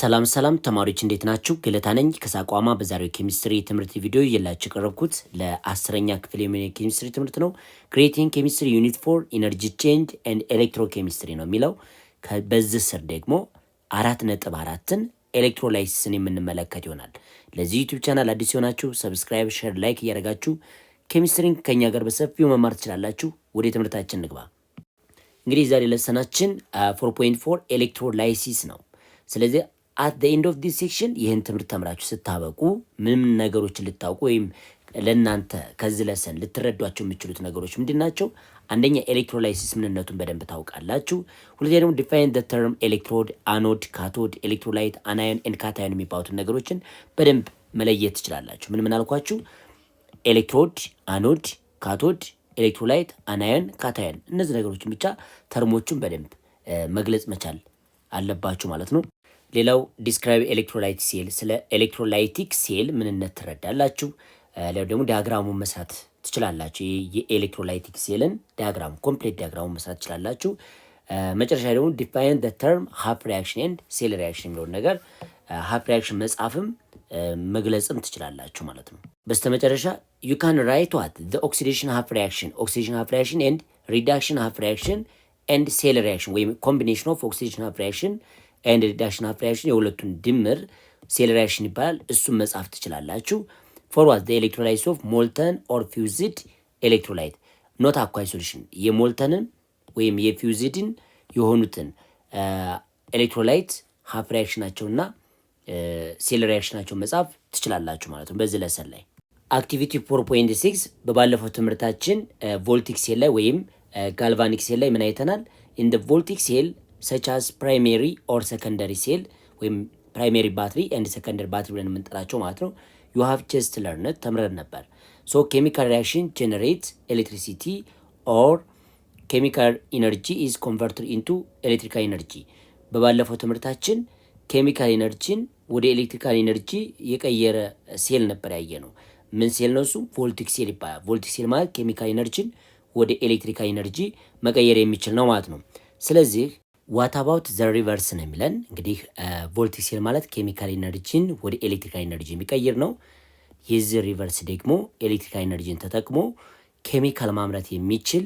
ሰላም ተማሪዎች እንዴት ናችሁ? ገለታ ነኝ ከሳቋማ። በዛሬው ኬሚስትሪ ትምህርት ቪዲዮ እየላችሁ የቀረብኩት ለ10ኛ ክፍል የሚሆን ኬሚስትሪ ትምህርት ነው። ክሬቲንግ ኬሚስትሪ ዩኒት 4 ኢነርጂ ቼንጅ ኤንድ ኤሌክትሮኬሚስትሪ ነው የሚለው። በዚህ ስር ደግሞ 4.4ን ኤሌክትሮላይሲስን የምንመለከት ይሆናል። ለዚህ ዩቲዩብ ቻናል አዲስ የሆናችሁ ሰብስክራይብ፣ ሼር፣ ላይክ እያደረጋችሁ ኬሚስትሪን ከኛ ጋር በሰፊው መማር ትችላላችሁ። ወደ ትምህርታችን እንግባ። እንግዲህ ዛሬ ለሰናችን 4.4 ኤሌክትሮላይሲስ ነው። ስለዚህ at the end of this section ይህን ትምህርት ተምራችሁ ስታበቁ ምን ነገሮችን ልታውቁ ወይም ለእናንተ ከዚህ ለሰን ልትረዷቸው የሚችሉት ነገሮች ምንድናቸው? አንደኛ ኤሌክትሮላይሲስ ምንነቱን በደንብ ታውቃላችሁ። ሁለተኛ ደግሞ ዲፋይን the term ኤሌክትሮድ፣ አኖድ፣ ካቶድ፣ ኤሌክትሮላይት፣ አናዮን ኤንድ ካታዮን የሚባሉትን ነገሮችን በደንብ መለየት ትችላላችሁ። ምን አልኳችሁ? ኤሌክትሮድ፣ አኖድ፣ ካቶድ፣ ኤሌክትሮላይት፣ አናዮን፣ ካታዮን፣ እነዚህ ነገሮችን ብቻ ተርሞቹን በደንብ መግለጽ መቻል አለባችሁ ማለት ነው። ሌላው ዲስክራይብ ኤሌክትሮላይት ሴል፣ ስለ ኤሌክትሮላይቲክ ሴል ምንነት ትረዳላችሁ። ሌላው ደግሞ ዲያግራሙን መስራት ትችላላችሁ። የኤሌክትሮላይቲክ ሴልን ዲያግራም ኮምፕሌት ዲያግራሙን መስራት ትችላላችሁ። መጨረሻ ደግሞ ዲፋይን ዘ ተርም ሃፍ ሪአክሽን ኤንድ ሴል ሪአክሽን የሚለውን ነገር ሃፍ ሪአክሽን መጻፍም መግለጽም ትችላላችሁ ማለት ነው። በስተመጨረሻ ዩ ካን ራይት ዋት ዘ ኦክሲዴሽን ሃፍ ሪአክሽን፣ ኦክሲዴሽን ሃፍ ሪአክሽን ኤንድ ሪዳክሽን ሃፍ ሪአክሽን ኤንድ ሴል ሪአክሽን ወይም ኮምቢኔሽን ኦፍ ኦክሲዴሽን ሃፍ ሪአክሽን ኤንድ ሪዳክሽን ሃፍ ሪአክሽን የሁለቱን ድምር ሴል ሪአክሽን ይባላል። እሱን መጻፍ ትችላላችሁ። ፎርዋርድ ዘ ኤሌክትሮላይት ኦፍ ሞልተን ኦር ፊውዝድ ኤሌክትሮላይት ኖት አኳይ ሶሉሽን፣ የሞልተንን ወይም የፊውዝድን የሆኑትን ኤሌክትሮላይት ሃፍ ሪአክሽናቸውና ሴል ሪአክሽናቸው መጻፍ ትችላላችሁ ማለት ነው። በዚህ ለሰን ላይ አክቲቪቲ 4.6 በባለፈው ትምህርታችን ቮልቲክ ሴል ላይ ወይም ጋልቫኒክ ሴል ላይ ምን አይተናል? ኢን ዘ ቮልቲክ ሴል such as primary or secondary cell ወይም primary battery and secondary battery ብለን የምንጠራቸው ማለት ነው። you have just learned ተምረን ነበር። so chemical reaction generates electricity or chemical energy is converted into electrical energy። በባለፈው ትምህርታችን ኬሚካል ኢነርጂን ወደ ኤሌክትሪካል ኢነርጂ የቀየረ ሴል ነበር ያየ ነው። ምን ሴል ነው እሱ? ቮልቲክ ሴል ይባላል። ቮልቲክ ሴል ማለት ኬሚካል ኢነርጂን ወደ ኤሌክትሪካል ኢነርጂ መቀየር የሚችል ነው ማለት ነው። ስለዚህ ዋት አባውት ዘ ሪቨርስ ነው የሚለን። እንግዲህ ቮልቲክ ሴል ማለት ኬሚካል ኢነርጂን ወደ ኤሌክትሪካል ኢነርጂ የሚቀይር ነው። የዚህ ሪቨርስ ደግሞ ኤሌክትሪካል ኢነርጂን ተጠቅሞ ኬሚካል ማምረት የሚችል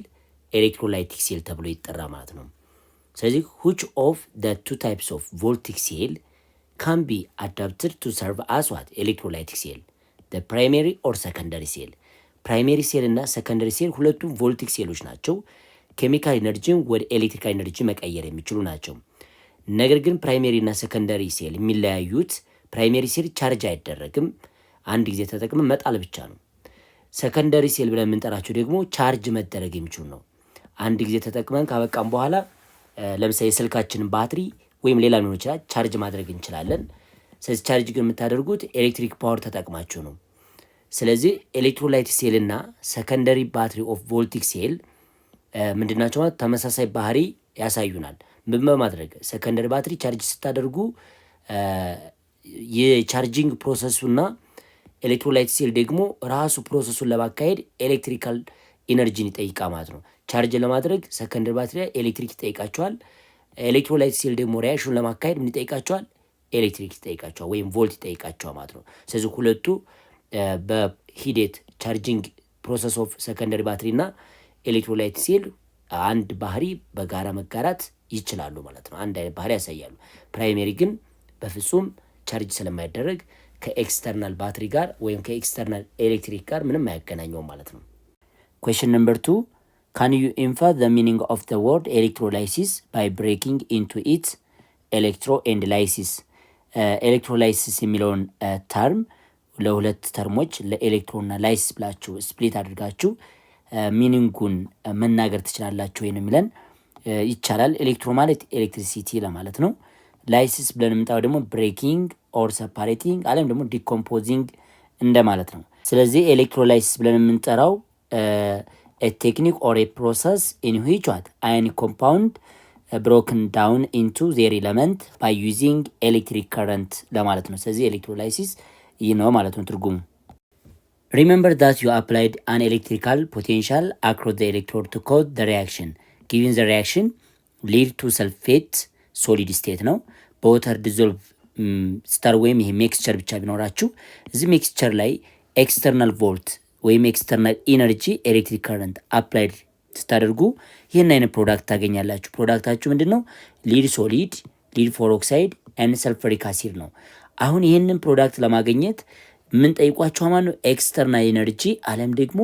ኤሌክትሮላይቲክ ሴል ተብሎ ይጠራ ማለት ነው። ስለዚህ which of the two types of voltaic cell can be adapted to serve as what ኤሌክትሮላይቲክ ሴል the primary or secondary cell። ፕራይሜሪ ሴል እና ሰከንደሪ ሴል ሁለቱም ቮልቲክ ሴሎች ናቸው። ኬሚካል ኢነርጂን ወደ ኤሌክትሪካል ኢነርጂ መቀየር የሚችሉ ናቸው። ነገር ግን ፕራይሜሪ እና ሰከንደሪ ሴል የሚለያዩት ፕራይሜሪ ሴል ቻርጅ አይደረግም፣ አንድ ጊዜ ተጠቅመን መጣል ብቻ ነው። ሰከንደሪ ሴል ብለን የምንጠራቸው ደግሞ ቻርጅ መደረግ የሚችሉ ነው። አንድ ጊዜ ተጠቅመን ካበቃም በኋላ ለምሳሌ የስልካችንን ባትሪ ወይም ሌላ ሊሆን ይችላል ቻርጅ ማድረግ እንችላለን። ስለዚህ ቻርጅ ግን የምታደርጉት ኤሌክትሪክ ፓወር ተጠቅማችሁ ነው። ስለዚህ ኤሌክትሮላይት ሴል እና ሰከንደሪ ባትሪ ኦፍ ቮልቲክ ሴል ምንድናቸው ማለት ተመሳሳይ ባህሪ ያሳዩናል። ምን በማድረግ ሰከንደሪ ባትሪ ቻርጅ ስታደርጉ የቻርጂንግ ፕሮሰሱና ኤሌክትሮላይት ሴል ደግሞ ራሱ ፕሮሰሱን ለማካሄድ ኤሌክትሪካል ኢነርጂን ይጠይቃል ማለት ነው። ቻርጅ ለማድረግ ሰከንደሪ ባትሪ ኤሌክትሪክ ይጠይቃቸዋል። ኤሌክትሮላይት ሴል ደግሞ ሪአክሽን ለማካሄድ ምን ይጠይቃቸዋል? ኤሌክትሪክ ይጠይቃቸዋል ወይም ቮልት ይጠይቃቸዋል ማለት ነው። ስለዚህ ሁለቱ በሂደት ቻርጂንግ ፕሮሰስ ኦፍ ሰከንደሪ ባትሪ እና ኤሌክትሮላይት ሴል አንድ ባህሪ በጋራ መጋራት ይችላሉ ማለት ነው። አንድ አይነት ባህሪ ያሳያሉ። ፕራይሜሪ ግን በፍጹም ቻርጅ ስለማይደረግ ከኤክስተርናል ባትሪ ጋር ወይም ከኤክስተርናል ኤሌክትሪክ ጋር ምንም አያገናኘውም ማለት ነው። question number 2 can you infer the meaning of the word electrolysis by breaking into its electro and lysis? ኤሌክትሮላይሲስ የሚለውን ተርም ለሁለት ተርሞች ለኤሌክትሮና ላይሲስ ብላችሁ ስፕሊት አድርጋችሁ ሚኒንጉን መናገር ትችላላችሁ ወይ ነው የሚለን። ይቻላል። ኤሌክትሮ ማለት ኤሌክትሪሲቲ ለማለት ነው። ላይሲስ ብለን የምንጠራው ደግሞ ብሬኪንግ ኦር ሰፓሬቲንግ አለም ደግሞ ዲኮምፖዚንግ እንደማለት ነው። ስለዚህ ኤሌክትሮላይሲስ ብለን የምንጠራው ቴክኒክ ኦር ፕሮሰስ ኢን ዊች ዋት አዮኒክ ኮምፓውንድ ብሮክን ዳውን ኢንቱ ዜር ኤለመንት ባይ ዩዚንግ ኤሌክትሪክ ከረንት ለማለት ነው። ስለዚህ ኤሌክትሮላይሲስ ይህ ነው ማለት ነው ትርጉሙ። Remember that you applied an electrical potential across the electrode to cause the reaction. Given the reaction lead to sulfate solid state ነው። በወተር ዲዞልቭ ስታር ወይም ይሄ ሜክስቸር ብቻ ቢኖራችሁ እዚህ ሜክስቸር ላይ ኤክስተርናል ቮልት ወይም ኤክስተርናል ኢነርጂ ኤሌክትሪክ ከረንት አፕላይድ ስታደርጉ ይህን አይነት ፕሮዳክት ታገኛላችሁ። ፕሮዳክታችሁ ምንድን ነው? ሊድ ሶሊድ፣ ሊድ ፎሮክሳይድ ኤንድ ሰልፈሪክ አሲድ ነው። አሁን ይህንን ፕሮዳክት ለማግኘት ምን ጠይቋቸዋል ማለት ነው? ኤክስተርናል ኢነርጂ አለም ደግሞ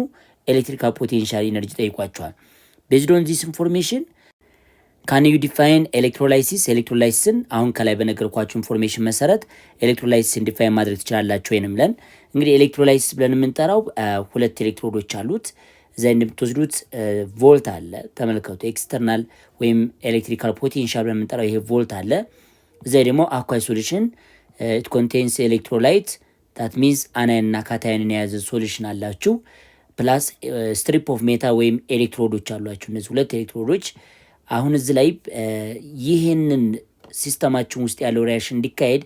ኤሌክትሪካል ፖቴንሻል ኢነርጂ ጠይቋቸዋል። ቤዝድ ኦን ዚስ ኢንፎርሜሽን ካን ዩ ዲፋይን ኤሌክትሮላይሲስ። ኤሌክትሮላይሲስን አሁን ከላይ በነገርኳችሁ ኢንፎርሜሽን መሰረት ኤሌክትሮላይሲስን ዲፋይን ማድረግ ትችላላችሁ ወይንም ለን እንግዲህ ኤሌክትሮላይሲስ ብለን የምንጠራው ሁለት ኤሌክትሮዶች አሉት። እዛ እንደምትወስዱት ቮልት አለ። ተመልከቱ፣ ኤክስተርናል ወይም ኤሌክትሪካል ፖቴንሻል ብለን የምንጠራው ይሄ ቮልት አለ። እዛ ደግሞ አኳይ ሶሉሽን ኢት ኮንቴንስ ኤሌክትሮላይት ዳት ሚንስ አናይን እና ካታይንን የያዘ ሶሉሽን አላችሁ። ፕላስ ስትሪፕ ኦፍ ሜታ ወይም ኤሌክትሮዶች አሏችሁ። እነዚህ ሁለት ኤሌክትሮዶች አሁን እዚህ ላይ ይህንን ሲስተማችን ውስጥ ያለው ሪያክሽን እንዲካሄድ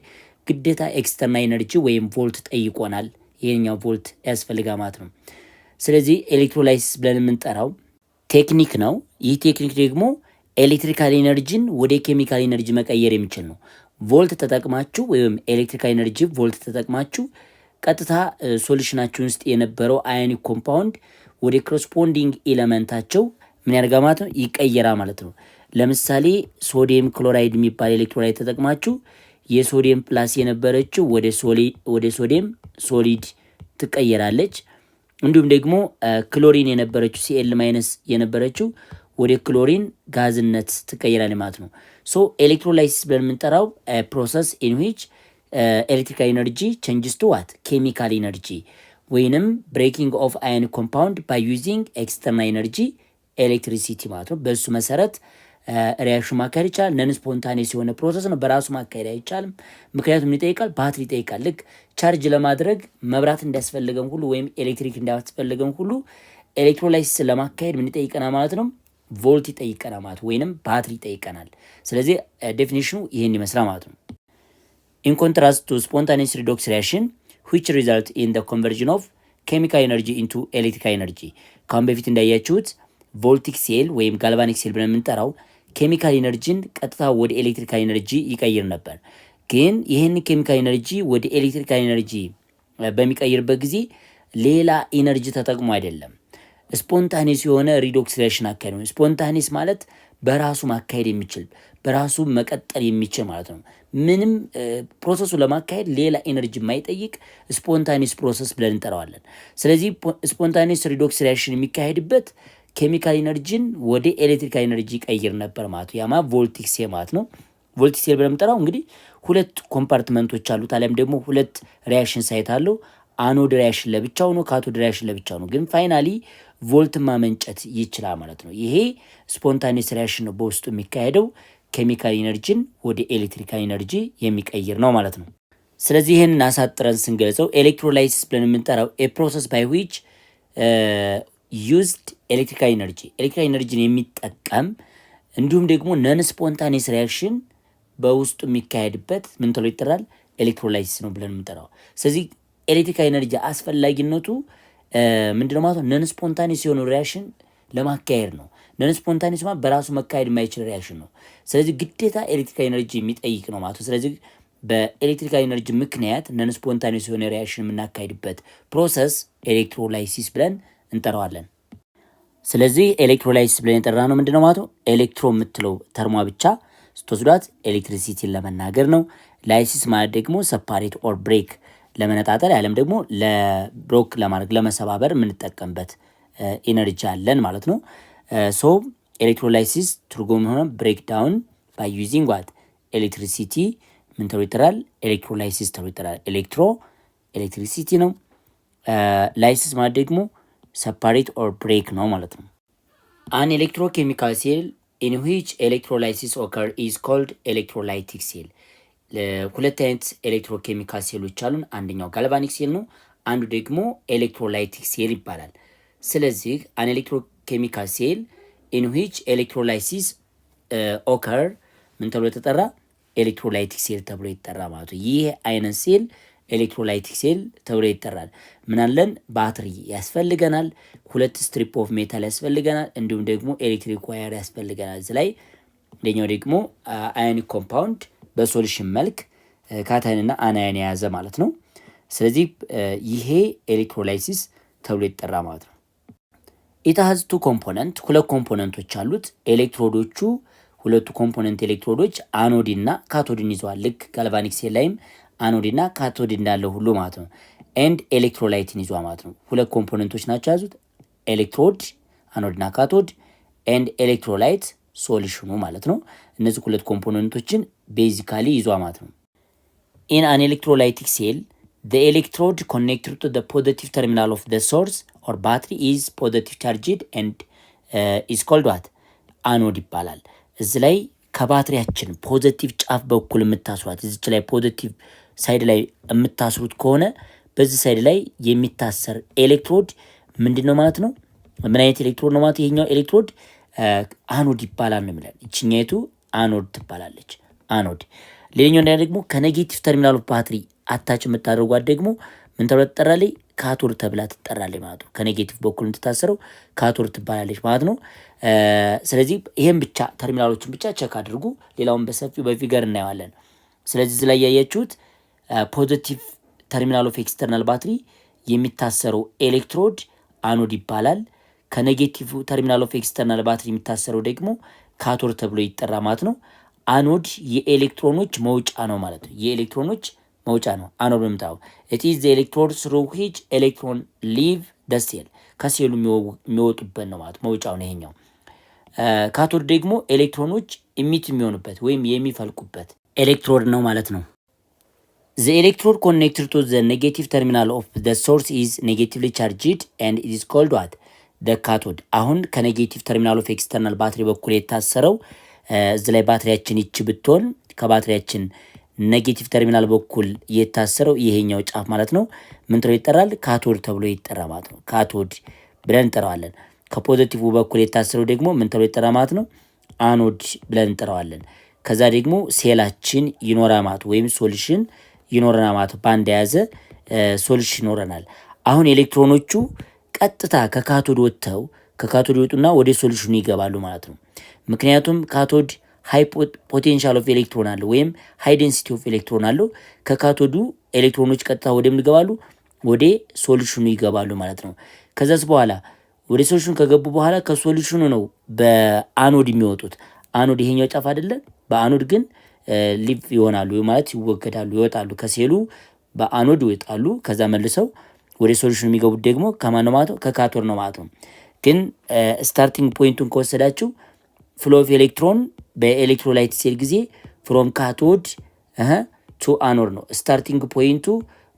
ግዴታ ኤክስተርናል ኤነርጂ ወይም ቮልት ጠይቆናል። ይሄኛው ቮልት ያስፈልጋል ማለት ነው። ስለዚህ ኤሌክትሮላይሲስ ብለን የምንጠራው ቴክኒክ ነው። ይህ ቴክኒክ ደግሞ ኤሌክትሪካል ኤነርጂን ወደ ኬሚካል ኤነርጂ መቀየር የሚችል ነው። ቮልት ተጠቅማችሁ ወይም ኤሌክትሪካል ኤነርጂ ቮልት ተጠቅማችሁ ቀጥታ ሶሉሽናችሁ ውስጥ የነበረው አዮኒክ ኮምፓውንድ ወደ ኮረስፖንዲንግ ኤሌመንታቸው ምን ያደርጋ ማለት ነው? ይቀየራ ማለት ነው። ለምሳሌ ሶዲየም ክሎራይድ የሚባል ኤሌክትሮላይት ተጠቅማችሁ የሶዲየም ፕላስ የነበረችው ወደ ሶዲየም ሶሊድ ትቀየራለች። እንዲሁም ደግሞ ክሎሪን የነበረችው ሲኤል ማይነስ የነበረችው ወደ ክሎሪን ጋዝነት ትቀየራለች ማለት ነው። ሶ ኤሌክትሮላይሲስ ብለን የምንጠራው ፕሮሰስ ኢን ዊች ኤሌክትሪካል ኢነርጂ ቼንጅስ ቱ ዋት ኬሚካል ኢነርጂ ወይንም ብሬኪንግ ኦፍ አዮኒክ ኮምፓውንድ ባይ ዩዚንግ ኤክስተርናል ኢነርጂ ኤሌክትሪሲቲ ማለት ነው። በሱ መሰረት ሪያክሽን ማካሄድ ይቻላል። ነን ስፖንታኔስ የሆነ ፕሮሰስ ነው። በራሱ ማካሄድ አይቻልም። ምክንያቱም ይጠይቃል፣ ባትሪ ይጠይቃል። ልክ ቻርጅ ለማድረግ መብራት እንዳስፈልገን ሁሉ ወይም ኤሌክትሪክ እንዳስፈልገን ሁሉ ኤሌክትሮላይሲስ ለማካሄድ ምን ይጠይቀናል ማለት ነው? ቮልት ይጠይቀናል ማለት ወይንም ባትሪ ይጠይቀናል። ስለዚህ ዴፊኒሽኑ ይህን ይመስላል ማለት ነው። ኢን ኮንትራስት ቱ ስፖንታኔስ ሪዶክስ ሪያክሽን which result in the conversion of chemical energy into electrical energy ካሁን በፊት እንዳያችሁት ቮልቲክ ሴል ወይም ጋልቫኒክ ሴል ብለን የምንጠራው ኬሚካል ኢነርጂን ቀጥታ ወደ ኤሌክትሪካል ኢነርጂ ይቀይር ነበር። ግን ይህን ኬሚካል ኢነርጂ ወደ ኤሌክትሪካል ኢነርጂ በሚቀይርበት ጊዜ ሌላ ኢነርጂ ተጠቅሞ አይደለም፣ ስፖንታኔስ የሆነ ሪዶክስ ሪአክሽን አካሄድ ነው። ስፖንታኔስ ማለት በራሱ ማካሄድ የሚችል በራሱ መቀጠል የሚችል ማለት ነው። ምንም ፕሮሰሱ ለማካሄድ ሌላ ኢነርጂ የማይጠይቅ ስፖንታኔስ ፕሮሰስ ብለን እንጠራዋለን። ስለዚህ ስፖንታኔስ ሪዶክስ ሪአክሽን የሚካሄድበት ኬሚካል ኢነርጂን ወደ ኤሌክትሪካል ኢነርጂ ይቀይር ነበር ማለት ነው። ያማ ቮልቲክ ሴል ማለት ነው። ቮልቲክ ሴል ብለን የምንጠራው እንግዲህ ሁለት ኮምፓርትመንቶች አሉት፣ አለም ደግሞ ሁለት ሪአክሽን ሳይት አለው። አኖድ ሪአክሽን ለብቻው ነው፣ ካቶድ ሪአክሽን ለብቻው ነው። ግን ፋይናሊ ቮልት ማመንጨት ይችላል ማለት ነው። ይሄ ስፖንታኔስ ሪአክሽን ነው በውስጡ የሚካሄደው ኬሚካል ኢነርጂን ወደ ኤሌክትሪካል ኢነርጂ የሚቀይር ነው ማለት ነው። ስለዚህ ይህንን አሳጥረን ስንገልጸው ኤሌክትሮላይሲስ ብለን የምንጠራው ኤ ፕሮሰስ ባይ ዊች ዩዝድ ኤሌክትሪካል ኢነርጂን የሚጠቀም እንዲሁም ደግሞ ነን ስፖንታኔስ ሪአክሽን በውስጡ የሚካሄድበት ምን ተብሎ ይጠራል? ኤሌክትሮላይሲስ ነው ብለን የምንጠራው። ስለዚህ ኤሌክትሪካል ኢነርጂ አስፈላጊነቱ ምንድነው ማለት ነው? ነን ስፖንታኔስ የሆነ ሪአክሽን ለማካሄድ ነው። ነን ስፖንታኔስ ማለት በራሱ መካሄድ የማይችል ሪአክሽን ነው። ስለዚህ ግዴታ ኤሌክትሪካል ኢነርጂ የሚጠይቅ ነው ማለት ነው። ስለዚህ በኤሌክትሪካል ኢነርጂ ምክንያት ነን ስፖንታኔስ የሆነ ሪአክሽን የምናካሄድበት ፕሮሰስ ኤሌክትሮላይሲስ ብለን እንጠራዋለን። ስለዚህ ኤሌክትሮላይሲስ ብለን የጠራ ነው ምንድነው ማለት ነው? ኤሌክትሮ የምትለው ተርሟ ብቻ ስትወስዷት ኤሌክትሪሲቲን ለመናገር ነው። ላይሲስ ማለት ደግሞ ሰፓሬት ኦር ብሬክ ለመነጣጠል ያለም ደግሞ ለብሮክ ለማድረግ ለመሰባበር የምንጠቀምበት ኢነርጂ አለን ማለት ነው። ሶ ኤሌክትሮላይሲስ ትርጉም ሆነ ብሬክ ዳውን ባይ ዩዚንግ ዋት ኤሌክትሪሲቲ ምን ተብሎ ይጠራል? ኤሌክትሮላይሲስ ተብሎ ይጠራል። ኤሌክትሮ ኤሌክትሪሲቲ ነው። ላይሲስ ማለት ደግሞ ሰፓሬት ኦር ብሬክ ነው ማለት ነው። አን ኤሌክትሮኬሚካል ሴል ኢን ዊች ኤሌክትሮላይሲስ ኦከር ኢዝ ኮልድ ኤሌክትሮላይቲክ ሴል። ሁለት አይነት ኤሌክትሮኬሚካል ሴሎች አሉን። አንደኛው ጋልቫኒክ ሴል ነው፣ አንዱ ደግሞ ኤሌክትሮላይቲክ ሴል ይባላል። ስለዚህ አን ኤሌክትሮኬሚካል ሴል ኢን ዊች ኤሌክትሮላይሲስ ኦከር ምን ተብሎ ተጠራ? ኤሌክትሮላይቲክ ሴል ተብሎ ይጠራ ማለት ነው። ይህ አይነት ሴል ኤሌክትሮላይቲክ ሴል ተብሎ ይጠራል። ምናለን? ባትሪ ያስፈልገናል፣ ሁለት ስትሪፕ ኦፍ ሜታል ያስፈልገናል፣ እንዲሁም ደግሞ ኤሌክትሪክ ዋየር ያስፈልገናል። እዚህ ላይ አንደኛው ደግሞ አዮኒክ ኮምፓውንድ በሶሉሽን መልክ ካታይንና አናያን የያዘ ማለት ነው። ስለዚህ ይሄ ኤሌክትሮላይሲስ ተብሎ ይጠራ ማለት ነው። ኢት ሃዝ ቱ ኮምፖነንት ሁለት ኮምፖነንቶች አሉት። ኤሌክትሮዶቹ ሁለቱ ኮምፖነንት ኤሌክትሮዶች አኖድ እና ካቶድን ይዘዋል። ልክ ጋልቫኒክ ሴል ላይም አኖድ እና ካቶድ እንዳለው ሁሉ ማለት ነው። ኤንድ ኤሌክትሮላይትን ይዟል ማለት ነው። ሁለት ኮምፖነንቶች ናቸው ያዙት፣ ኤሌክትሮድ አኖድ እና ካቶድ ኤንድ ኤሌክትሮላይት ሶሉሽኑ ማለት ነው። እነዚህ ሁለት ኮምፖነንቶችን ቤዚካሊ ይዟል ማለት ነው። ኢን አን ኤሌክትሮላይቲክ ሴል the electrode connected to the positive terminal of the source or battery is positive charged and is called what? አኖድ ይባላል። እዚህ ላይ ከባትሪያችን ፖዚቲቭ ጫፍ በኩል የምታስሯት እዚች ላይ ፖዚቲቭ ሳይድ ላይ የምታስሩት ከሆነ በዚህ ሳይድ ላይ የሚታሰር ኤሌክትሮድ ምንድን ነው ማለት ነው? ምን አይነት ኤሌክትሮድ ነው ማለት? ይሄኛው ኤሌክትሮድ አኖድ ይባላል ነው የሚለን። ይችኛይቱ አኖድ ትባላለች። አኖድ። ሌላኛው ደግሞ ከኔጌቲቭ ተርሚናል ኦፍ ባትሪ አታች የምታደርጓት ደግሞ ምን ተብላ ትጠራለች? ካቶድ ተብላ ትጠራለች ማለት ነው። ከኔጌቲቭ በኩል የምትታሰረው ካቶድ ትባላለች ማለት ነው። ስለዚህ ይሄን ብቻ ተርሚናሎችን ብቻ ቸክ አድርጉ። ሌላውን በሰፊው በፊገር እናየዋለን። ስለዚህ እዚህ ላይ ያያችሁት ፖዚቲቭ ተርሚናል ኦፍ ኤክስተርናል ባትሪ የሚታሰረው ኤሌክትሮድ አኖድ ይባላል። ከኔጌቲቭ ተርሚናል ኦፍ ኤክስተርናል ባትሪ የሚታሰረው ደግሞ ካቶድ ተብሎ ይጠራ ማለት ነው። አኖድ የኤሌክትሮኖች መውጫ ነው ማለት ነው። የኤሌክትሮኖች መውጫ ነው አኖድ በምታው it is the electrode through which electron leave the cell ከሴሉ የሚወጡበት ነው ማለት መውጫው ነው ይሄኛው። ካቶድ ደግሞ ኤሌክትሮኖች ኢሚት የሚሆኑበት ወይም የሚፈልቁበት ኤሌክትሮድ ነው ማለት ነው። the electrode connected to the negative terminal of the source is negatively charged and it is called what? the cathode። አሁን ከኔጌቲቭ ተርሚናል ኦፍ ኤክስተርናል ባትሪ በኩል የታሰረው እዚህ ላይ ባትሪያችን ይች ብትሆን ከባትሪያችን ኔጌቲቭ ተርሚናል በኩል የታሰረው ይሄኛው ጫፍ ማለት ነው ምን ተብሎ ይጠራል? ካቶድ ተብሎ ይጠራ ማለት ነው። ካቶድ ብለን እንጠራዋለን። ከፖዚቲቭ በኩል የታሰረው ደግሞ ምን ተብሎ ይጠራ ማለት ነው? አኖድ ብለን እንጠራዋለን። ከዛ ደግሞ ሴላችን ይኖራል ማለት ወይም ሶሉሽን ይኖረናል ማለት ባንድ የያዘ ሶሉሽን ይኖረናል። አሁን ኤሌክትሮኖቹ ቀጥታ ከካቶድ ወጥተው ከካቶድ ይወጡና ወደ ሶሉሽኑ ይገባሉ ማለት ነው። ምክንያቱም ካቶድ ሃይ ፖቴንሻል ኦፍ ኤሌክትሮን አለው ወይም ሃይ ዴንሲቲ ኦፍ ኤሌክትሮን አለው። ከካቶዱ ኤሌክትሮኖች ቀጥታ ወደ ምን ይገባሉ? ወደ ሶሉሽኑ ይገባሉ ማለት ነው። ከዛስ በኋላ ወደ ሶሉሽኑ ከገቡ በኋላ ከሶሉሽኑ ነው በአኖድ የሚወጡት። አኖድ ይሄኛው ጫፍ አይደለ? በአኖድ ግን ሊቭ ይሆናሉ ማለት ይወገዳሉ፣ ይወጣሉ ከሴሉ በአኖድ ይወጣሉ። ከዛ መልሰው ወደ ሶሉሽኑ የሚገቡት ደግሞ ከማን ነው ማለት ነው? ከካቶድ ነው ማለት ነው። ግን ስታርቲንግ ፖይንቱን ከወሰዳችሁ ፍሎ ኦፍ ኤሌክትሮን በኤሌክትሮላይት ሴል ጊዜ ፍሮም ካቶድ ቱ አኖድ ነው። ስታርቲንግ ፖይንቱ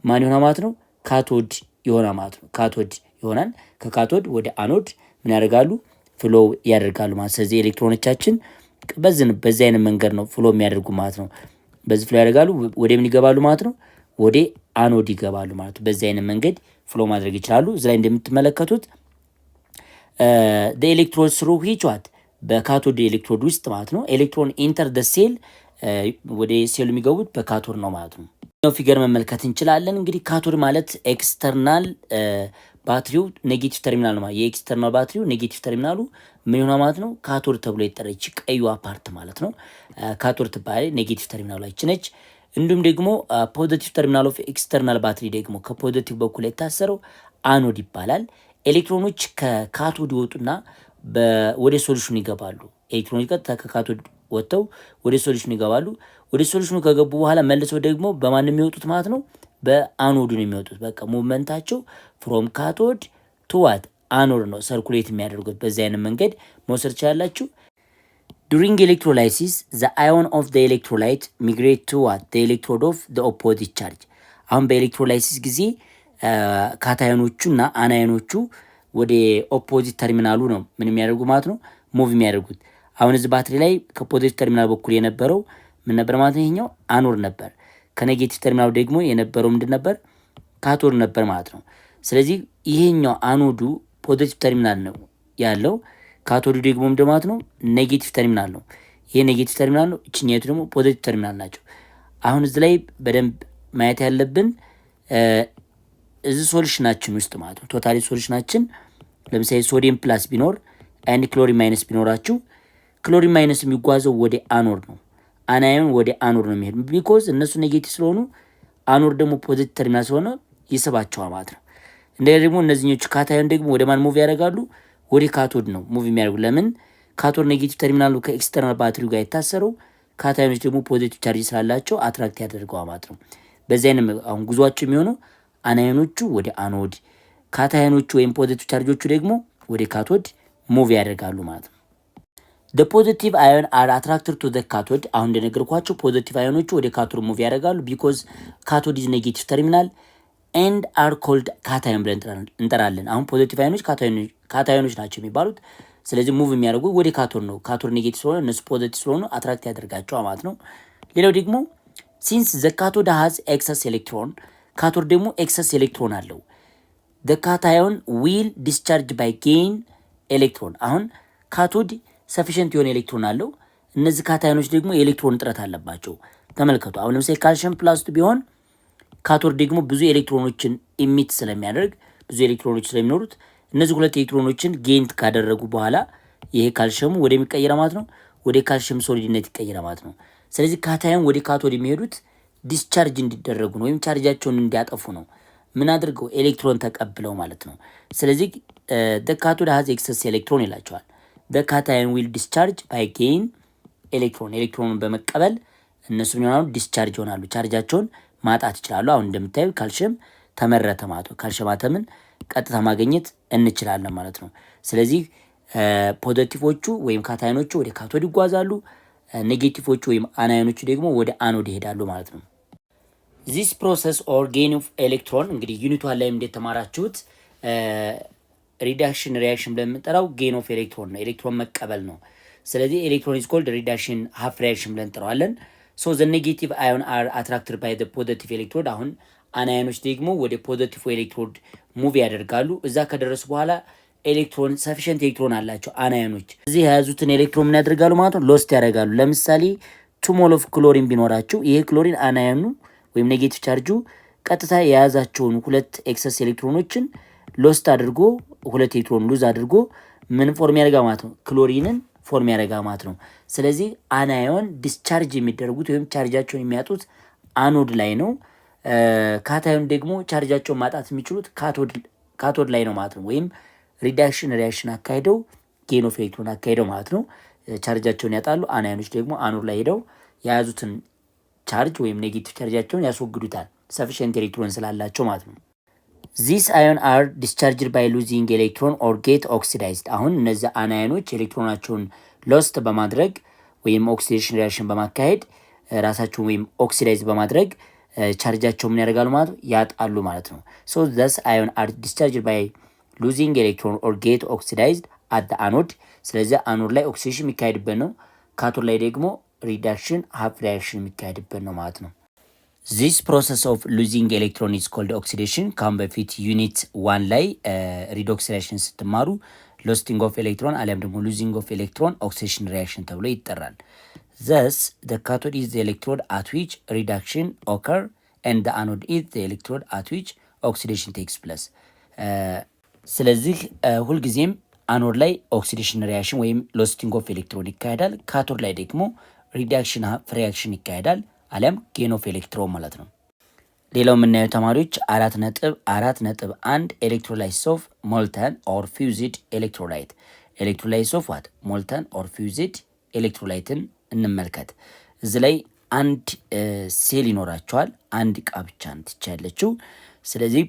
ማን ይሆናል ማለት ነው? ካቶድ ይሆናል ማለት ነው። ካቶድ ይሆናል። ከካቶድ ወደ አኖድ ምን ያደርጋሉ? ፍሎ ያደርጋሉ ማለት። ስለዚህ ኤሌክትሮኖቻችን በዚህ አይነት መንገድ ነው ፍሎ የሚያደርጉ ማለት ነው። በዚህ ፍሎ ያደርጋሉ። ወደ ምን ይገባሉ ማለት ነው? ወደ አኖድ ይገባሉ ማለት ነው። በዚህ አይነት መንገድ ፍሎ ማድረግ ይችላሉ። እዚህ ላይ እንደምትመለከቱት ኤሌክትሮድ ስሩ ሂቿት በካቶድ ኤሌክትሮድ ውስጥ ማለት ነው። ኤሌክትሮን ኢንተር ደ ሴል ወደ ሴሉ የሚገቡት በካቶድ ነው ማለት ነው። ፊገር መመልከት እንችላለን። እንግዲህ ካቶድ ማለት ኤክስተርናል ባትሪው ኔጌቲቭ ተርሚናል ነው ማለት የኤክስተርናል ባትሪው ኔጌቲቭ ተርሚናሉ ምን ይሆናል ማለት ነው? ካቶድ ተብሎ ይጠራች ቀዩ ፓርት ማለት ነው። ካቶድ ትባላለች። ኔጌቲቭ ተርሚናሉ ነች። እንዲሁም ደግሞ ፖዚቲቭ ተርሚናል ኦፍ ኤክስተርናል ባትሪ ደግሞ ከፖዚቲቭ በኩል የታሰረው አኖድ ይባላል። ኤሌክትሮኖች ከካቶድ ይወጡና ወደ ሶሉሽኑ ይገባሉ። ኤሌክትሮኖች ቀጥታ ከካቶድ ወጥተው ወደ ሶሉሽኑ ይገባሉ። ወደ ሶሉሽኑ ከገቡ በኋላ መልሰው ደግሞ በማን የሚወጡት ማለት ነው? በአኖዱ ነው የሚወጡት። በቃ ሙቭመንታቸው ፍሮም ካቶድ ቱ ዋት አኖድ ነው ሰርኩሌት የሚያደርጉት። በዚህ አይነት መንገድ መውሰድ ትችላላችሁ። ዱሪንግ ኤሌክትሮላይሲስ ዘ አዮን ኦፍ ዘ ኤሌክትሮላይት ሚግሬት ቱ ዋት ዘ ኤሌክትሮድ ኦፍ ዘ ኦፖዚት ቻርጅ። አሁን በኤሌክትሮላይሲስ ጊዜ ካታዮኖቹ እና አናዮኖቹ ወደ ኦፖዚት ተርሚናሉ ነው ምን የሚያደርጉ ማለት ነው? ሙቭ የሚያደርጉት። አሁን እዚህ ባትሪ ላይ ከፖዚቲቭ ተርሚናል በኩል የነበረው ምን ነበር ማለት ነው? ይሄኛው አኖድ ነበር። ከኔጌቲቭ ተርሚናሉ ደግሞ የነበረው ምንድን ነበር? ካቶድ ነበር ማለት ነው። ስለዚህ ይሄኛው አኖዱ ፖዚቲቭ ተርሚናል ነው ያለው፣ ካቶዱ ደግሞ ምንድን ማለት ነው? ኔጌቲቭ ተርሚናል ነው። ይሄ ኔጌቲቭ ተርሚናል ነው፣ እችኛቱ ደግሞ ፖዚቲቭ ተርሚናል ናቸው። አሁን እዚህ ላይ በደንብ ማየት ያለብን እዚህ ሶሉሽናችን ውስጥ ማለት ነው ቶታሊ ሶሉሽናችን ለምሳሌ ሶዲየም ፕላስ ቢኖር አንድ ክሎሪን ማይነስ ቢኖራችሁ ክሎሪን ማይነስ የሚጓዘው ወደ አኖድ ነው። አናዮን ወደ አኖድ ነው የሚሄዱ ቢኮዝ እነሱ ኔጌቲቭ ስለሆኑ አኖድ ደግሞ ፖዚቲቭ ተርሚናል ስለሆነ ይስባቸዋል ማለት ነው። እንደገና ደግሞ እነዚህኞቹ ካታዮን ደግሞ ወደ ማን ሙቭ ያደርጋሉ? ወደ ካቶድ ነው ሙቭ የሚያደርጉ። ለምን? ካቶድ ኔጌቲቭ ተርሚናሉ ከኤክስተርናል ባትሪው ጋር የታሰረው፣ ካታዮኖች ደግሞ ፖዚቲቭ ቻርጅ ስላላቸው አትራክት ያደርገዋል ማለት ነው። በዚህ አይነት አሁን ጉዟቸው የሚሆነው አናዮኖቹ ወደ አኖድ፣ ካታዮኖቹ ወይም ፖዚቲቭ ቻርጆቹ ደግሞ ወደ ካቶድ ሙቭ ያደርጋሉ ማለት ነው። the positive ion are attracted to the cathode። አሁን እንደነገርኳቸው ፖዚቲቭ አዮኖቹ ወደ ካቶድ ሙቭ ያደርጋሉ because cathode is negative terminal and are called cation ብለን እንጠራለን። አሁን ፖዚቲቭ አዮኖች ካታዮኖች ናቸው የሚባሉት። ስለዚህ ሙቭ የሚያደርጉ ወደ ካቶድ ነው። ካቶድ ኔጌቲቭ ስለሆነ እነሱ ፖዚቲቭ ስለሆኑ አትራክት ያደርጋቸዋል ማለት ነው። ሌላው ደግሞ since the cathode has excess electron፣ ካቶድ ደግሞ ኤክሰስ ኤሌክትሮን አለው። the cation will discharge by gain electron። አሁን ካቶድ ሰፊሽንት የሆነ ኤሌክትሮን አለው። እነዚህ ካታዮኖች ደግሞ የኤሌክትሮን እጥረት አለባቸው። ተመልከቱ። አሁን ለምሳሌ ካልሽየም ፕላስ ቢሆን ካቶድ ደግሞ ብዙ ኤሌክትሮኖችን ኢሚት ስለሚያደርግ ብዙ ኤሌክትሮኖች ስለሚኖሩት እነዚህ ሁለት ኤሌክትሮኖችን ጌንት ካደረጉ በኋላ ይሄ ካልሽየሙ ወደሚቀየር ማለት ነው ወደ ካልሽየም ሶሊድነት ይቀየራል ማለት ነው። ስለዚህ ካታዮን ወደ ካቶድ የሚሄዱት ዲስቻርጅ እንዲደረጉ ነው ወይም ቻርጃቸውን እንዲያጠፉ ነው። ምን አድርገው? ኤሌክትሮን ተቀብለው ማለት ነው። ስለዚህ the cathode has excess electron ይላቸዋል። the cation will discharge by gain electron። ኤሌክትሮኑን በመቀበል እነሱ ይሆናሉ ዲስቻርጅ ይሆናሉ፣ ቻርጃቸውን ማጣት ይችላሉ። አሁን እንደምታዩ ካልሽየም ተመረተ ማለት ነው። ካልሽየም አተምን ቀጥታ ማግኘት እንችላለን ማለት ነው። ስለዚህ ፖዚቲቮቹ ወይም ካታዮኖቹ ወደ ካቶድ ይጓዛሉ፣ ኔጌቲቮቹ ወይም አናዮኖቹ ደግሞ ወደ አኖድ ይሄዳሉ ማለት ነው። this process or gain of electron እንግዲህ ዩኒቷን ላይ እንደተማራችሁት ሪዳክሽን ሪያክሽን ብለን የምንጠራው ጌን ኦፍ ኤሌክትሮን ነው፣ ኤሌክትሮን መቀበል ነው። ስለዚህ ኤሌክትሮን ኢዝ ኮልድ ሪዳክሽን ሃፍ ሪያክሽን ብለን እንጠራዋለን። ሶ ዘ ኔጌቲቭ አዮን አር አትራክትድ ባይ ዘ ፖዚቲቭ ኤሌክትሮድ። አሁን አናዮኖች ደግሞ ወደ ፖዚቲቭ ኤሌክትሮድ ሙቭ ያደርጋሉ። እዛ ከደረሱ በኋላ ኤሌክትሮን ሰፊሽንት ኤሌክትሮን አላቸው አናዮኖች። እዚህ የያዙትን ኤሌክትሮን ምን ያደርጋሉ ማለት ነው? ሎስት ያደርጋሉ። ለምሳሌ 2 ሞል ኦፍ ክሎሪን ቢኖራቸው ይሄ ክሎሪን አናዮኑ ወይም ኔጌቲቭ ቻርጁ ቀጥታ የያዛቸውን ሁለት ኤክሰስ ኤሌክትሮኖችን ሎስት አድርጎ ሁለት ኤሌክትሮን ሉዝ አድርጎ ምን ፎርም ያደርጋ ማለት ነው? ክሎሪንን ፎርም ያደርጋ ማለት ነው። ስለዚህ አናዮን ዲስቻርጅ የሚደረጉት ወይም ቻርጃቸውን የሚያጡት አኖድ ላይ ነው። ካታዮን ደግሞ ቻርጃቸውን ማጣት የሚችሉት ካቶድ ላይ ነው ማለት ነው። ወይም ሪዳክሽን ሪያክሽን አካሂደው ጌን ኦፍ ኤሌክትሮን አካሂደው ማለት ነው ቻርጃቸውን ያጣሉ። አናዮኖች ደግሞ አኖድ ላይ ሄደው የያዙትን ቻርጅ ወይም ኔጌቲቭ ቻርጃቸውን ያስወግዱታል ሰፊሽንት ኤሌክትሮን ስላላቸው ማለት ነው። ዚስ አዮን አር ዲስቻርጅድ ባይ ሉዚንግ ኤሌክትሮን ኦር ጌት ኦክሲዳይዝድ። አሁን እነዚህ አናዮኖች ኤሌክትሮናቸውን ሎስት በማድረግ ወይም ኦክሲዴሽን ሪያክሽን በማካሄድ ራሳቸውን ወይም ኦክሲዳይዝ በማድረግ ቻርጃቸው ምን ያደርጋሉ ማለት ነው? ያጣሉ ማለት ነው። ሶ ዘስ አዮን አር ዲስቻርጅድ ባይ ሉዚንግ ኤሌክትሮን ኦር ጌት ኦክሲዳይዝድ አት አኖድ። ስለዚህ አኖድ ላይ ኦክሲዴሽን የሚካሄድበት ነው፣ ካቶድ ላይ ደግሞ ሪዳክሽን ሃፍ ሪያክሽን የሚካሄድበት ነው ማለት ነው። ዚስ ፕሮሰስ ኦፍ ሉዚንግ ኤሌክትሮን ኢዝ ኮልድ ኦክሲዴሽን። ካሁን በፊት ዩኒት 1 ላይ ሪዶክስ ሪያክሽን ስትማሩ ሎስቲንግ ኦፍ ኤሌክትሮን አሊያም ደግሞ ሉዚንግ ኦፍ ኤሌክትሮን ኦክሲዴሽን ሪያክሽን ተብሎ ይጠራል። ዘስ the cathode is the electrode at which reduction occur and the anode is the electrode at which oxidation takes place። ስለዚህ ሁልጊዜም አኖድ ላይ ኦክሲዴሽን ሪያክሽን ወይም ሎስቲንግ ኦፍ ኤሌክትሮን ይካሄዳል። ካቶድ ላይ ደግሞ ሪዳክሽን ሪያክሽን ይካሄዳል አሊያም ጌን ኦፍ ኤሌክትሮን ማለት ነው። ሌላው የምናየው ተማሪዎች 4.1 ኤሌክትሮላይትስ ኦፍ ሞልተን ኦር ፊውዝድ ኤሌክትሮላይት። ኤሌክትሮላይትስ ኦፍ ዋት? ሞልተን ኦር ፊውዝድ ኤሌክትሮላይትን እንመልከት። እዚህ ላይ አንድ ሴል ይኖራቸዋል። አንድ እቃ ብቻ እንትቻ ያለችው። ስለዚህ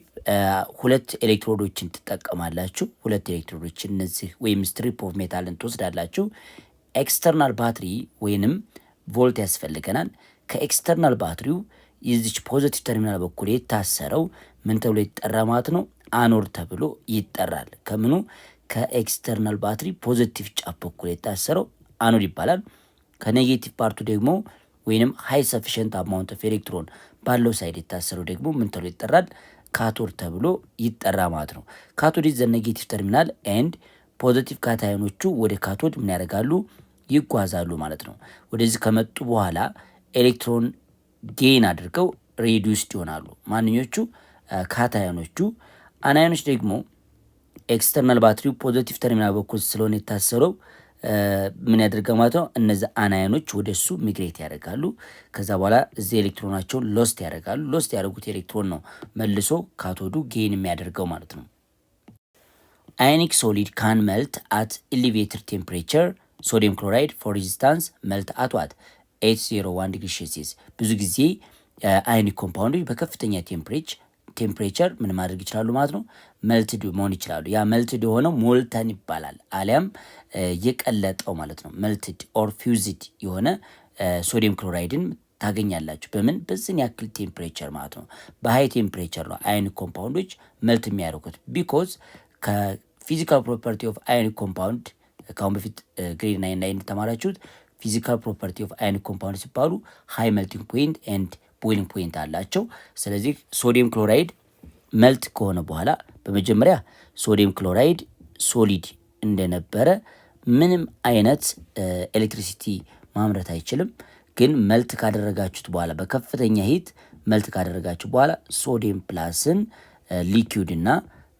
ሁለት ኤሌክትሮዶችን ትጠቀማላችሁ። ሁለት ኤሌክትሮዶችን እነዚህ ወይም ስትሪፕ ኦፍ ሜታልን ትወስዳላችሁ። ኤክስተርናል ባትሪ ወይንም ቮልት ያስፈልገናል። ከኤክስተርናል ባትሪው የዚች ፖዚቲቭ ተርሚናል በኩል የታሰረው ምን ተብሎ ይጠራ ማለት ነው? አኖድ ተብሎ ይጠራል። ከምኑ? ከኤክስተርናል ባትሪ ፖዚቲቭ ጫፍ በኩል የታሰረው አኖድ ይባላል። ከኔጌቲቭ ፓርቱ ደግሞ ወይንም ሃይ ሰፊሽንት አማውንት ኦፍ ኤሌክትሮን ባለው ሳይድ የታሰረው ደግሞ ምን ተብሎ ይጠራል? ካቶድ ተብሎ ይጠራ ማለት ነው። ካቶድ ኢዝ ዘ ኔጌቲቭ ተርሚናል ኤንድ ፖዚቲቭ ካታዮኖቹ ወደ ካቶድ ምን ያደርጋሉ? ይጓዛሉ ማለት ነው። ወደዚህ ከመጡ በኋላ ኤሌክትሮን ጌን አድርገው ሬዲዩስድ ይሆናሉ። ማንኞቹ? ካታዮኖቹ። አናዮኖች ደግሞ ኤክስተርናል ባትሪው ፖዚቲቭ ተርሚናል በኩል ስለሆነ የታሰረው ምን ያደርጋል ማለት ነው? እነዚህ አናዮኖች ወደሱ ሚግሬት ያደርጋሉ። ከዛ በኋላ እዚህ ኤሌክትሮናቸውን ሎስት ያደርጋሉ። ሎስት ያደርጉት ኤሌክትሮን ነው መልሶ ካቶዱ ጌን የሚያደርገው ማለት ነው። አዮኒክ ሶሊድ ካን መልት አት ኤሌቬትድ ቴምፕሬቸር ሶዲየም ክሎራይድ ፎር ሬዚስታንስ መልት አት ዋት 801 ዲግሪ ሴልሲየስ። ብዙ ጊዜ አዮኒክ ኮምፓውንዶች በከፍተኛ ቴምፕሬቸር ምን ማድረግ ይችላሉ ማለት ነው? መልትድ መሆን ይችላሉ። ያ መልትድ የሆነው ሞልተን ይባላል፣ አሊያም የቀለጠው ማለት ነው። መልትድ ኦር ፊውዝድ የሆነ ሶዲየም ክሎራይድን ታገኛላችሁ። በምን? በዚህን ያክል ቴምፕሬቸር ማለት ነው። በሃይ ቴምፕሬቸር ነው አዮኒክ ኮምፓውንዶች መልት የሚያደርጉት። ቢኮዝ ከፊዚካል ፕሮፐርቲ ኦፍ አዮኒክ ኮምፓውንድ ከአሁን በፊት ግሬድ 9 ላይ እንደተማራችሁት ፊዚካል ፕሮፐርቲ ኦፍ አዮኒክ ኮምፓውንድ ሲባሉ ሃይ መልቲንግ ፖይንት ኤንድ ቦይሊንግ ፖይንት አላቸው። ስለዚህ ሶዲየም ክሎራይድ መልት ከሆነ በኋላ በመጀመሪያ ሶዲየም ክሎራይድ ሶሊድ እንደነበረ ምንም አይነት ኤሌክትሪሲቲ ማምረት አይችልም። ግን መልት ካደረጋችሁት በኋላ በከፍተኛ ሂት መልት ካደረጋችሁ በኋላ ሶዲየም ፕላስን ሊኪዩድ እና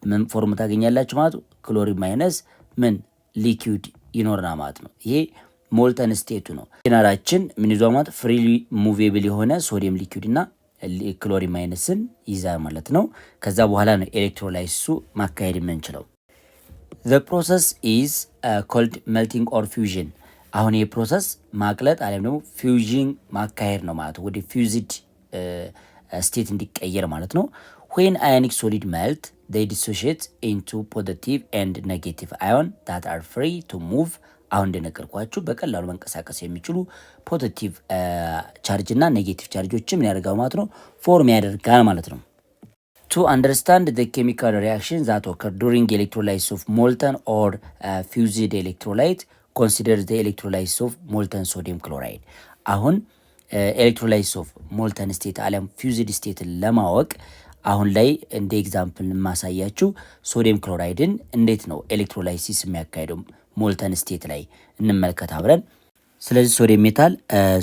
ምን ፎርም ታገኛላችሁ ማለት ነው? ክሎሪን ማይነስ ምን ሊኪዩድ ይኖርና ማለት ነው። ይሄ ሞልተን ስቴቱ ነው። ጀነራችን ምን ይዟል ማለት ፍሪሊ ሙቬብል የሆነ ሶዲየም ሊኩዊድ እና ክሎሪን ማይነስን ይዛል ማለት ነው። ከዛ በኋላ ነው ኤሌክትሮላይሲሱ ማካሄድ የምንችለው። the process is called melting or fusion። አሁን ይሄ ፕሮሰስ ማቅለጥ አለም ደግሞ ፊውዥን ማካሄድ ነው ማለት ነው። ወደ ፊውዝድ ስቴት እንዲቀየር ማለት ነው። when ionic solid melt they dissociate into positive and negative ion that are free to move። አሁን እንደነገርኳችሁ በቀላሉ መንቀሳቀስ የሚችሉ ፖዚቲቭ ቻርጅ እና ኔጌቲቭ ቻርጆችን ምን ያደርጋል ማለት ነው? ፎርም ያደርጋል ማለት ነው። to understand the chemical reaction that occur during electrolysis of molten or fused electrolyte consider the electrolysis of molten sodium chloride። አሁን ኤሌክትሮላይሲስ ኦፍ ሞልተን ስቴት አለም ፊውዝድ ስቴት ለማወቅ አሁን ላይ እንደ ኤግዛምፕል ማሳያችሁ ሶዲየም ክሎራይድን እንዴት ነው ኤሌክትሮላይሲስ የሚያካሄደው ሞልተን ስቴት ላይ እንመልከት አብረን። ስለዚህ ሶዲየም ሜታል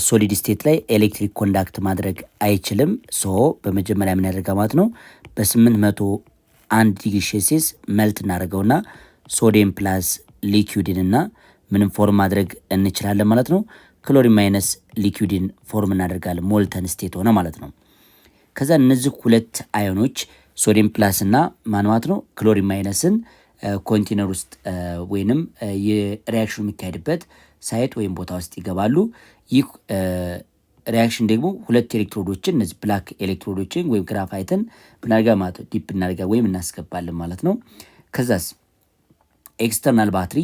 ሶሊድ ስቴት ላይ ኤሌክትሪክ ኮንዳክት ማድረግ አይችልም። ሶ በመጀመሪያ ምን ያደርጋ ማለት ነው? በ801 ዲግሪ ሴልሲየስ መልት እናደርገውና ሶዲየም ፕላስ ሊኩዊድን እና ምንም ፎርም ማድረግ እንችላለን ማለት ነው። ክሎሪን ማይነስ ሊኩዊድን ፎርም እናደርጋለን። ሞልተን ስቴት ሆነ ማለት ነው። ከዛ እነዚህ ሁለት አዮኖች ሶዲየም ፕላስ እና ማንዋት ነው ክሎሪን ማይነስን ኮንቴነር ውስጥ ወይንም የሪያክሽኑ የሚካሄድበት ሳይት ወይም ቦታ ውስጥ ይገባሉ። ይህ ሪያክሽን ደግሞ ሁለት ኤሌክትሮዶችን እነዚህ ብላክ ኤሌክትሮዶችን ወይም ግራፋይትን ብናርጋ ማለት ዲፕ እናርጋ ወይም እናስገባለን ማለት ነው። ከዛስ ኤክስተርናል ባትሪ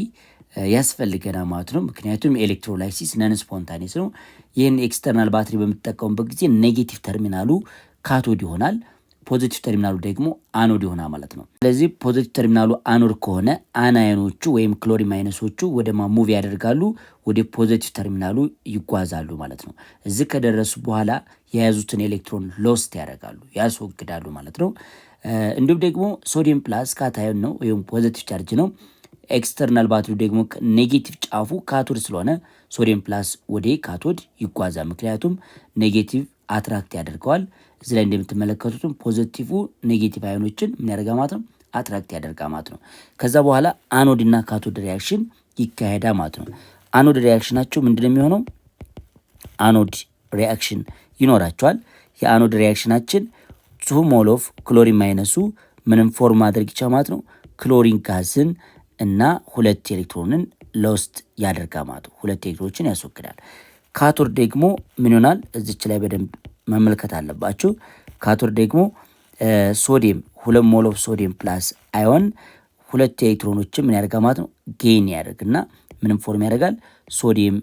ያስፈልገናል ማለት ነው። ምክንያቱም ኤሌክትሮላይሲስ ነን ስፖንታኒየስ ነው። ይህን ኤክስተርናል ባትሪ በምትጠቀሙበት ጊዜ ኔጌቲቭ ተርሚናሉ ካቶድ ይሆናል፣ ፖዚቲቭ ተርሚናሉ ደግሞ አኖድ ይሆናል ማለት ነው። ስለዚህ ፖዚቲቭ ተርሚናሉ አኖድ ከሆነ አናዮኖቹ ወይም ክሎሪን ማይነሶቹ ወደ ሙቭ ያደርጋሉ፣ ወደ ፖዚቲቭ ተርሚናሉ ይጓዛሉ ማለት ነው። እዚህ ከደረሱ በኋላ የያዙትን ኤሌክትሮን ሎስት ያደርጋሉ፣ ያስወግዳሉ ማለት ነው። እንዲሁም ደግሞ ሶዲየም ፕላስ ካታዮን ነው ወይም ፖዚቲቭ ቻርጅ ነው። ኤክስተርናል ባትሪው ደግሞ ኔጌቲቭ ጫፉ ካቶድ ስለሆነ ሶዲየም ፕላስ ወደ ካቶድ ይጓዛል። ምክንያቱም ኔጌቲቭ አትራክት ያደርገዋል። እዚህ ላይ እንደምትመለከቱትም ፖዚቲቭ ኔጌቲቭ አዮኖችን ምን ያደርጋ ማለት ነው? አትራክት ያደርጋ ማለት ነው። ከዛ በኋላ አኖድ እና ካቶድ ሪያክሽን ይካሄዳል ማለት ነው። አኖድ ሪያክሽናቸው ምንድነው የሚሆነው? አኖድ ሪያክሽን ይኖራቸዋል። የአኖድ ሪያክሽናችን 2 ሞል ኦፍ ክሎሪን ማይነሱ ምንም ፎርም ማድረግ ይቻላል ማለት ነው። ክሎሪን ጋዝን እና 2 ኤሌክትሮንን ሎስት ያደርጋ ማለት ነው። 2 ኤሌክትሮኖችን ያስወግዳል። ካቶድ ደግሞ ምን ይሆናል? እዚች ላይ በደንብ መመልከት አለባችሁ። ካቶድ ደግሞ ሶዲየም 2 ሞል ኦፍ ሶዲየም ፕላስ አዮን 2 ኤሌክትሮኖችን ምን ያደርጋ ማለት ነው? ጌን ያደርግና ምንም ፎርም ያደርጋል። ሶዲየም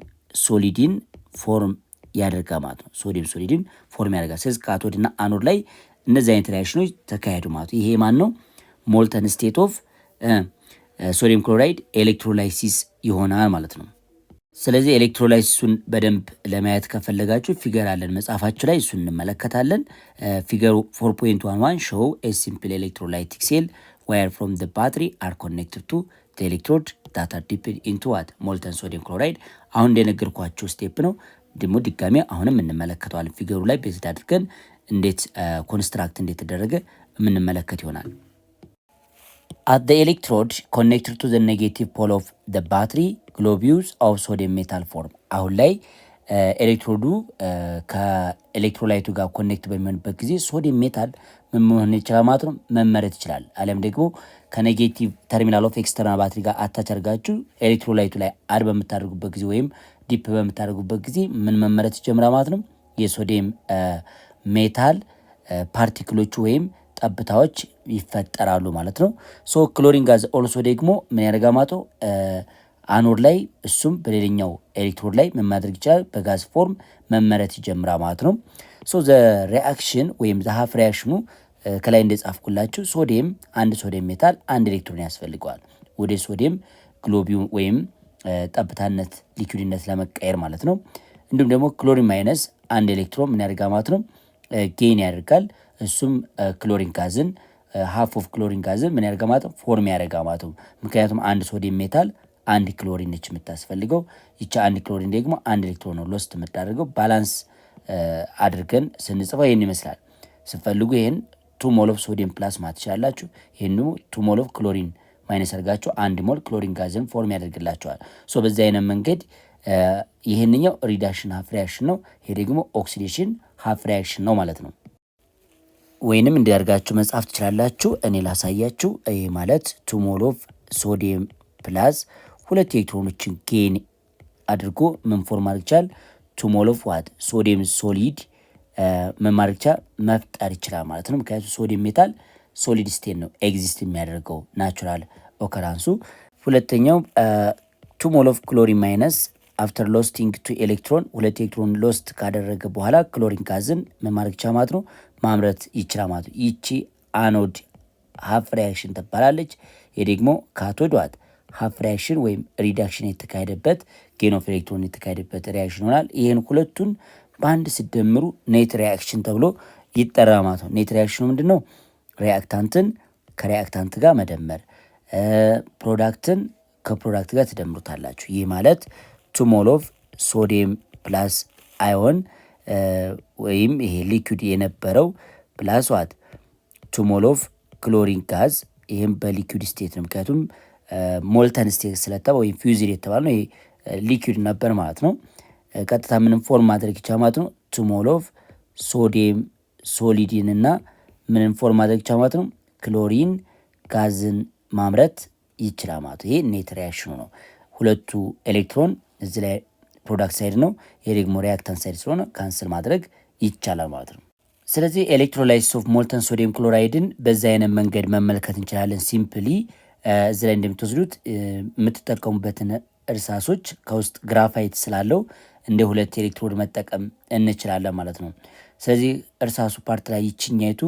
ሶሊድን ፎርም ያደርጋ ማለት ነው። ሶዲየም ሶሊድን ፎርም ያደርጋል። ስለዚህ ካቶድ እና አኖድ ላይ እነዚህ አይነት ሪአክሽኖች ተካሄዱ ማለት ነው። ይሄ ማን ነው? ሞልተን ስቴት ኦፍ ሶዲየም ክሎራይድ ኤሌክትሮላይሲስ ይሆናል ማለት ነው። ስለዚህ ኤሌክትሮላይሲሱን በደንብ ለማየት ከፈለጋችሁ ፊገር አለን መጽሐፋችሁ ላይ፣ እሱን እንመለከታለን። ፊገሩ 4.11 ሾው ኤ ሲምፕል ኤሌክትሮላይቲክ ሴል ዋየር ፍሮም ዘ ባትሪ አር ኮኔክትድ ቱ ዘ ኤሌክትሮድ ዳት አር ዲፕድ ኢንቱ ዋት ሞልተን ሶዲየም ክሎራይድ። አሁን እንደነገርኳችሁ ስቴፕ ነው። ደግሞ ድጋሜ አሁንም እንመለከተዋለን። ፊገሩ ላይ ቤዝድ አድርገን እንዴት ኮንስትራክት እንዴት ተደረገ የምንመለከት ይሆናል። at the electrode connected to the negative pole of the battery globules of sodium metal form። አሁን ላይ ኤሌክትሮዱ ከኤሌክትሮላይቱ ጋር ኮኔክት በሚሆንበት ጊዜ ሶዲየም ሜታል ምን መሆን ይችላል ማለት ነው መመረት ይችላል። አለም ደግሞ ከኔጌቲቭ ተርሚናል ኦፍ ኤክስተርናል ባትሪ ጋር አታች አድርጋችሁ ኤሌክትሮላይቱ ላይ አድ በምታደርጉበት ጊዜ ወይም ዲፕ በምታደርጉበት ጊዜ ምን መመረት ይጀምራል ማለት ነው የሶዲየም ሜታል ፓርቲክሎቹ ወይም ጠብታዎች ይፈጠራሉ ማለት ነው። ሶ ክሎሪን ጋዝ ኦልሶ ደግሞ ምን ያደርጋል ማለት ነው አኖድ ላይ እሱም በሌላኛው ኤሌክትሮድ ላይ ምን ማድረግ ይችላል በጋዝ ፎርም መመረት ይጀምራል ማለት ነው። ሶ ዘ ሪአክሽን ወይም ዘ ሃፍ ሪአክሽኑ ከላይ እንደጻፍኩላችሁ ሶዲየም አንድ ሶዲየም ሜታል አንድ ኤሌክትሮን ያስፈልገዋል ወደ ሶዲየም ግሎቢው ወይም ጠብታነት ሊኩዊድነት ለመቀየር ማለት ነው። እንዲሁም ደግሞ ክሎሪን ማይነስ አንድ ኤሌክትሮን ምን ያደርጋል ማለት ነው ጌን ያደርጋል እሱም ክሎሪን ጋዝን ሃፍ ኦፍ ክሎሪን ጋዝን ምን ያደርጋል ማለት ነው ፎርም ያደርጋል ማለት ነው። ምክንያቱም አንድ ሶዲየም ሜታል አንድ ክሎሪን ነች የምታስፈልገው ይቺ አንድ ክሎሪን ደግሞ አንድ ኤሌክትሮን ነው ሎስት የምታደርገው ባላንስ አድርገን ስንጽፈው ይሄን ይመስላል። ስትፈልጉ ይሄን 2 ሞል ኦፍ ሶዲየም ፕላስ ማለት ትችላላችሁ። ይሄን 2 ሞል ኦፍ ክሎሪን ማይነስ አድርጋችሁ 1 ሞል ክሎሪን ጋዝን ፎርም ያደርግላችኋል። ሶ በዚህ አይነት መንገድ ይሄንኛው ሪዳክሽን ሃፍ ሪአክሽን ነው፣ ይሄ ደግሞ ኦክሲዴሽን ሃፍ ሪአክሽን ነው ማለት ነው። ወይንም እንዲያርጋችሁ መጻፍ ትችላላችሁ። እኔ ላሳያችሁ። ይሄ ማለት 2 ሞል ኦፍ ሶዲየም ፕላስ ሁለት ኤሌክትሮኖችን ጌን አድርጎ ምን ፎርም ማድረግ ይችላል 2 ሞል ኦፍ ዋት ሶዲየም ሶሊድ ምን ማድረግ ይችላል መፍጠር ይችላል ማለት ነው። ምክንያቱም ሶዲየም ሜታል ሶሊድ ስቴት ነው ኤግዚስት የሚያደርገው ናቹራል ኦከራንሱ። ሁለተኛው 2 ሞል ኦፍ ክሎሪን ማይነስ አፍተር ሎስቲንግ 2 ኤሌክትሮን ሁለት ኤሌክትሮን ሎስት ካደረገ በኋላ ክሎሪን ጋዝን ምን ማድረግ ይችላል ማለት ነው ማምረት ይችላል ማለት ነው። ይቺ አኖድ ሃፍ ሪአክሽን ትባላለች። ይሄ ደግሞ ካቶድ ዋት ሃፍ ሪአክሽን ወይም ሪዳክሽን የተካሄደበት ጌን ኦፍ ኤሌክትሮን የተካሄደበት ሪአክሽን ይሆናል። ይሄን ሁለቱን በአንድ ሲደምሩ ኔት ሪአክሽን ተብሎ ይጠራል ማለት ነው። ኔት ሪአክሽኑ ምንድነው? ሪአክታንትን ከሪአክታንት ጋር መደመር፣ ፕሮዳክትን ከፕሮዳክት ጋር ትደምሩታላችሁ። ይህ ማለት 2 ሞል ኦፍ ሶዲየም ፕላስ አዮን ወይም ይሄ ሊኩዊድ የነበረው ፕላስ ዋት 2 ሞል ኦፍ ክሎሪን ጋዝ ይህም በሊኩዊድ ስቴት ነው። ምክንያቱም ሞልተን ስቴት ስለተባለ ወይም ፊውዝድ የተባለ ነው። ይሄ ሊኩዊድ ነበር ማለት ነው። ቀጥታ ምንም ፎርም ማድረግ ይቻላል ማለት ነው። 2 ሞል ኦፍ ሶዲየም ሶሊድን እና ምንም ፎርም ማድረግ ይቻላል ማለት ነው ክሎሪን ጋዝን ማምረት ይችላል ማለት ነው። ይሄ ኔት ሪአክሽኑ ነው። ሁለቱ ኤሌክትሮን እዚህ ላይ ፕሮዳክት ሳይድ ነው፣ ይሄ ደግሞ ሪአክታንት ሳይድ ስለሆነ ካንስል ማድረግ ይቻላል ማለት ነው። ስለዚህ ኤሌክትሮላይሲስ ኦፍ ሞልተን ሶዲየም ክሎራይድን በዛ አይነት መንገድ መመልከት እንችላለን። ሲምፕሊ እዚህ ላይ እንደምትወስዱት የምትጠቀሙበትን እርሳሶች ከውስጥ ግራፋይት ስላለው እንደ ሁለት ኤሌክትሮድ መጠቀም እንችላለን ማለት ነው። ስለዚህ እርሳሱ ፓርት ላይ ይችኛይቱ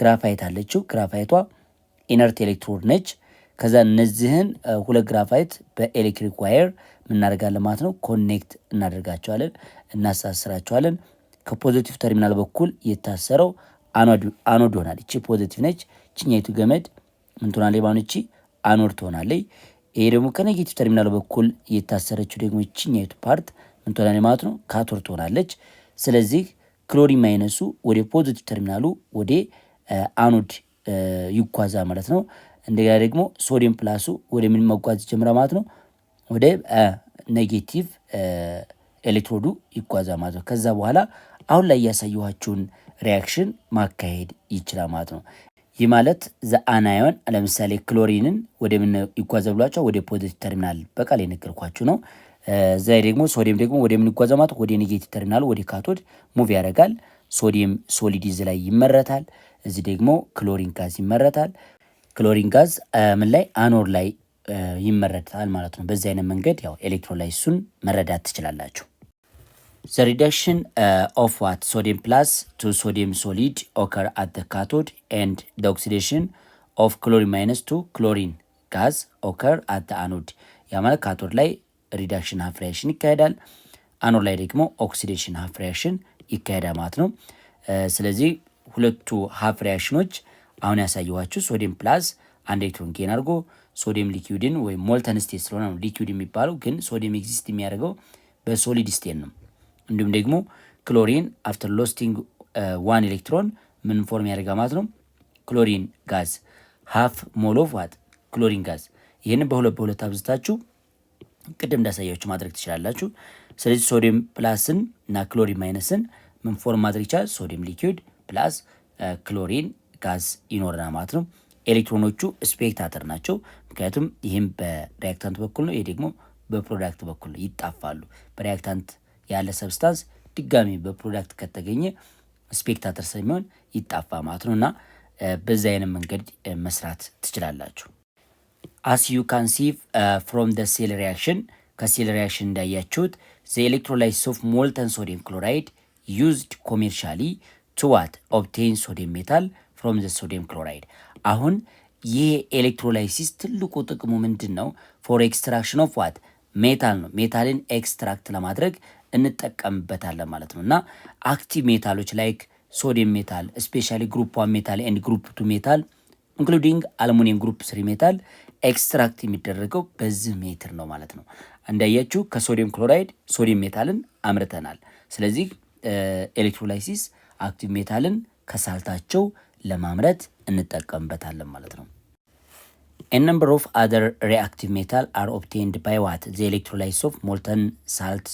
ግራፋይት አለችው። ግራፋይቷ ኢነርት ኤሌክትሮድ ነች። ከዛ እነዚህን ሁለት ግራፋይት በኤሌክትሪክ ዋየር ምናደርጋለን ማለት ነው ኮኔክት እናደርጋቸዋለን፣ እናሳስራቸዋለን። ከፖዚቲቭ ተርሚናል በኩል የታሰረው አኖድ ይሆናል። እቺ ፖዚቲቭ ነች። ችኛይቱ ገመድ ምን ትሆናለች ማለት እቺ አኖድ ትሆናለች። ይሄ ደግሞ ከኔጌቲቭ ተርሚናል በኩል የታሰረችው ደግሞ ችኛይቱ ፓርት ምን ትሆናለች ማለት ነው ካቶድ ትሆናለች። ስለዚህ ክሎሪን ማይነሱ ወደ ፖዚቲቭ ተርሚናሉ ወደ አኖድ ይጓዛል ማለት ነው። እንደገና ደግሞ ሶዲየም ፕላሱ ወደ ምን መጓዝ ይጀምራል ማለት ነው ወደ ኔጌቲቭ ኤሌክትሮዱ ይጓዛል ማለት ነው። ከዛ በኋላ አሁን ላይ ያሳየኋችሁን ሪአክሽን ማካሄድ ይችላል ማለት ነው። ይህ ማለት ዘ አናዮን ለምሳሌ ክሎሪንን ወደ ምን ይጓዛል ብሏቸው ወደ ፖዚቲቭ ተርሚናል በቃል የነገርኳችሁ ነው። ዛይ ደግሞ ሶዲየም ደግሞ ወደ ምን ይጓዛል ማለት ወደ ኔጌቲቭ ተርሚናል ወደ ካቶድ ሙቭ ያደርጋል። ሶዲየም ሶሊድ እዚህ ላይ ይመረታል። እዚህ ደግሞ ክሎሪን ጋዝ ይመረታል። ክሎሪን ጋዝ ምን ላይ አኖድ ላይ ይመረታል ማለት ነው። በዚህ አይነት መንገድ ያው ኤሌክትሮላይሱን መረዳት ትችላላችሁ። The reduction of what sodium plus to sodium solid occur at the cathode and the oxidation of chlorine minus to chlorine gas occur at the anode። ያ ማለት ካቶድ ላይ ሪዳክሽን ሃፍ ሪአክሽን ይካሄዳል፣ አኖድ ላይ ደግሞ ኦክሲዴሽን ሃፍ ሪአክሽን ይካሄዳል ማለት ነው። ስለዚህ ሁለቱ ሃፍ ሪአክሽኖች አሁን ያሳየኋችሁ ሶዲየም ፕላስ አንድ ኤሌክትሮን ጌን አድርጎ ሶዲየም ሊኩዊድን ወይም ሞልተን ስቴት ስለሆነ ነው ሊኩዊድ የሚባለው፣ ግን ሶዲየም ኤግዚስት የሚያደርገው በሶሊድ ስቴት ነው። እንዲሁም ደግሞ ክሎሪን አፍተር ሎስቲንግ ዋን ኤሌክትሮን ምን ፎርም ያደርጋ ማለት ነው ክሎሪን ጋዝ ሃፍ ሞል ኦፍ ዋት ክሎሪን ጋዝ። ይህንን በሁለት አብዝታችሁ ቅድም እንዳሳያችሁ ማድረግ ትችላላችሁ። ስለዚህ ሶዲየም ፕላስን እና ክሎሪን ማይነስን ምን ፎርም ማድረግ ይቻላል? ሶዲየም ሊኩዊድ ፕላስ ክሎሪን ጋዝ ይኖረናል ማለት ነው። ኤሌክትሮኖቹ ስፔክታተር ናቸው፣ ምክንያቱም ይህም በሪያክታንት በኩል ነው፣ ይሄ ደግሞ በፕሮዳክት በኩል ነው፣ ይጣፋሉ። በሪያክታንት ያለ ሰብስታንስ ድጋሚ በፕሮዳክት ከተገኘ ስፔክታተር ስለሚሆን ይጣፋ ማለት ነው። እና በዚህ አይነት መንገድ መስራት ትችላላችሁ። አስ ዩ ካን ሲ ፍሮም ደ ሴል ሪያክሽን፣ ከሴል ሪያክሽን እንዳያችሁት ዘ ኤሌክትሮላይሲስ ኦፍ ሞልተን ሶዲየም ክሎራይድ ዩዝድ ኮሜርሻሊ ቱ ዋት ኦብቴን ሶዲየም ሜታል ፍሮም ዘ ሶዲየም ክሎራይድ። አሁን ይህ ኤሌክትሮላይሲስ ትልቁ ጥቅሙ ምንድን ነው? ፎር ኤክስትራክሽን ኦፍ ዋት ሜታል ነው። ሜታልን ኤክስትራክት ለማድረግ እንጠቀምበታለን ማለት ነው። እና አክቲቭ ሜታሎች ላይክ ሶዲየም ሜታል ስፔሻሊ ግሩፕ 1 ሜታል ኤንድ ግሩፕ 2 ሜታል ኢንክሉዲንግ አልሙኒየም ግሩፕ 3 ሜታል ኤክስትራክት የሚደረገው በዚህ ሜትር ነው ማለት ነው። እንዳያችሁ ከሶዲየም ክሎራይድ ሶዲየም ሜታልን አምርተናል። ስለዚህ ኤሌክትሮላይሲስ አክቲቭ ሜታልን ከሳልታቸው ለማምረት እንጠቀምበታለን ማለት ነው። A number of other reactive metal are obtained by what? The electrolysis of molten salt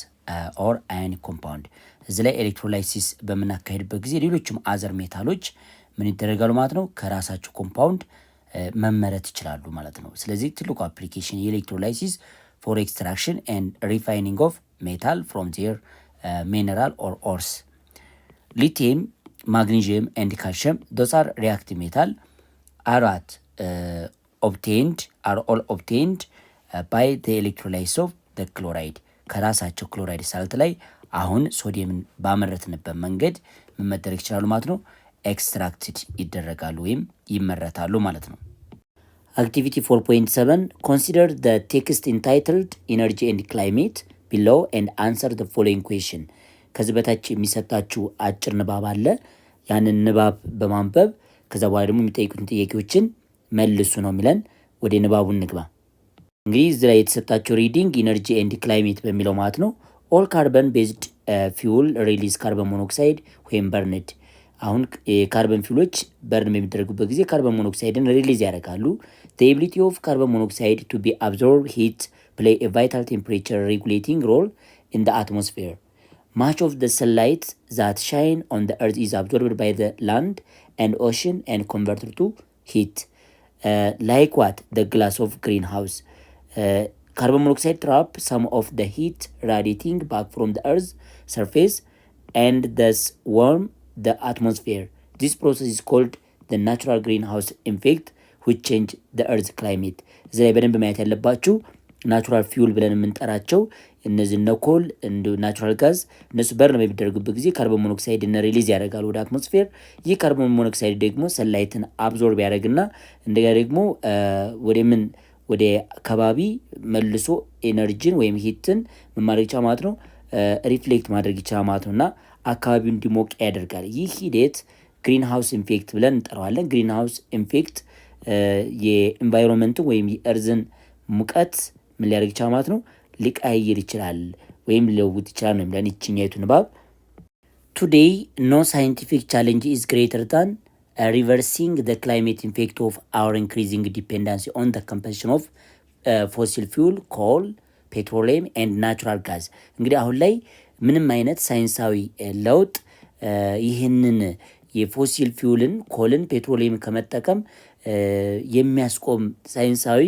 or ionic compound። እዚህ ላይ ኤሌክትሮላይሲስ በምናካሄድበት ጊዜ ሌሎችም አዘር ሜታሎች ምን ይደረጋሉ ማለት ነው? ከራሳቸው ኮምፓውንድ መመረት ይችላሉ ማለት ነው። ስለዚህ ትልቁ አፕሊኬሽን የኤሌክትሮላይሲስ ፎር ኤክስትራክሽን ኤንድ ሪፋይኒንግ ኦፍ ሜታል ፍሮም ዜር ሚነራል ኦር ኦርስ። ሊቲየም፣ ማግኒዥየም ኤንድ ካልሽየም ዶስ አር ሪአክቲቭ ሜታል አራት are all obtained by the electrolysis of the chloride። ከራሳቸው ክሎራይድ ሳልት ላይ አሁን ሶዲየምን ባመረትንበት መንገድ ምን መደረግ ይችላሉ ማለት ነው? ኤክስትራክትድ ይደረጋሉ ወይም ይመረታሉ ማለት ነው። አክቲቪቲ 4.7 consider the text entitled energy and climate below and answer the following question። ከዚህ በታች የሚሰጣችሁ አጭር ንባብ አለ። ያንን ንባብ በማንበብ ከዛ በኋላ ደግሞ የሚጠይቁትን ጥያቄዎችን መልሱ ነው የሚለን። ወደ ንባቡ እንግባ። እንግዲህ እዚህ ላይ የተሰጣቸው ሪዲንግ ኢነርጂ ኤንድ ክላይሜት በሚለው ማለት ነው። ኦል ካርበን ቤዝድ ፊውል ሪሊዝ ካርበን ሞኖክሳይድ ወይም በርንድ። አሁን የካርበን ፊውሎች በርን በሚደረጉበት ጊዜ ካርበን ሞኖክሳይድን ሪሊዝ ያደርጋሉ። the ability of carbon monoxide to be absorbed heat play a vital temperature regulating role in the atmosphere. Much of the sunlight that shine on the earth is absorbed by the land and ocean and converted to heat. Like what? The glass of greenhouse. Carbon monoxide trap some of the heat radiating back from the earth's surface and thus warm the atmosphere. This process is called the natural greenhouse effect which change the earth's climate. እዚህ ላይ በደንብ ማየት ያለባችሁ ናቹራል ፊውል ብለን የምንጠራቸው እነዚህ ኮል እንደ ናቹራል ጋዝ እነሱ በርን በሚደረጉበት ጊዜ ካርቦን ሞኖክሳይድን ሪሊዝ ያደርጋሉ ወደ አትሞስፌር። ይህ ካርቦን ሞኖክሳይድ ደግሞ ሰንላይትን አብዞርብ ያደርግና እንደገና ደግሞ ወደ ከባቢ መልሶ ኤነርጂን ወይም ሂትን ምን ማድረግ ይችላል ማለት ነው? ሪፍሌክት ማድረግ ይችላል ማለት ነውና አካባቢው እንዲሞቅ ያደርጋል። ይህ ሂደት ግሪን ሃውስ ኢፌክት ብለን እንጠራዋለን። ግሪን ሃውስ ኢፌክት የኤንቫይሮንመንትን ወይም የእርዝን ሙቀት ምን ሊያደርግ ይችላል ማለት ነው? ሊቀይር ይችላል ወይም ሊለውጥ ይችላል ነው የሚለን ይችኛይቱ ንባብ። ቱዴይ ኖ ሳይንቲፊክ ቻሌንጅ ኢዝ ግሬተር ዳን reversing the climate effect of our increasing dependency on the combustion of fossil fuel, coal, petroleum and natural gas። እንግዲህ አሁን ላይ ምንም አይነት ሳይንሳዊ ለውጥ ይህንን የፎሲል ፊውልን ኮልን፣ ፔትሮሊየም ከመጠቀም የሚያስቆም ሳይንሳዊ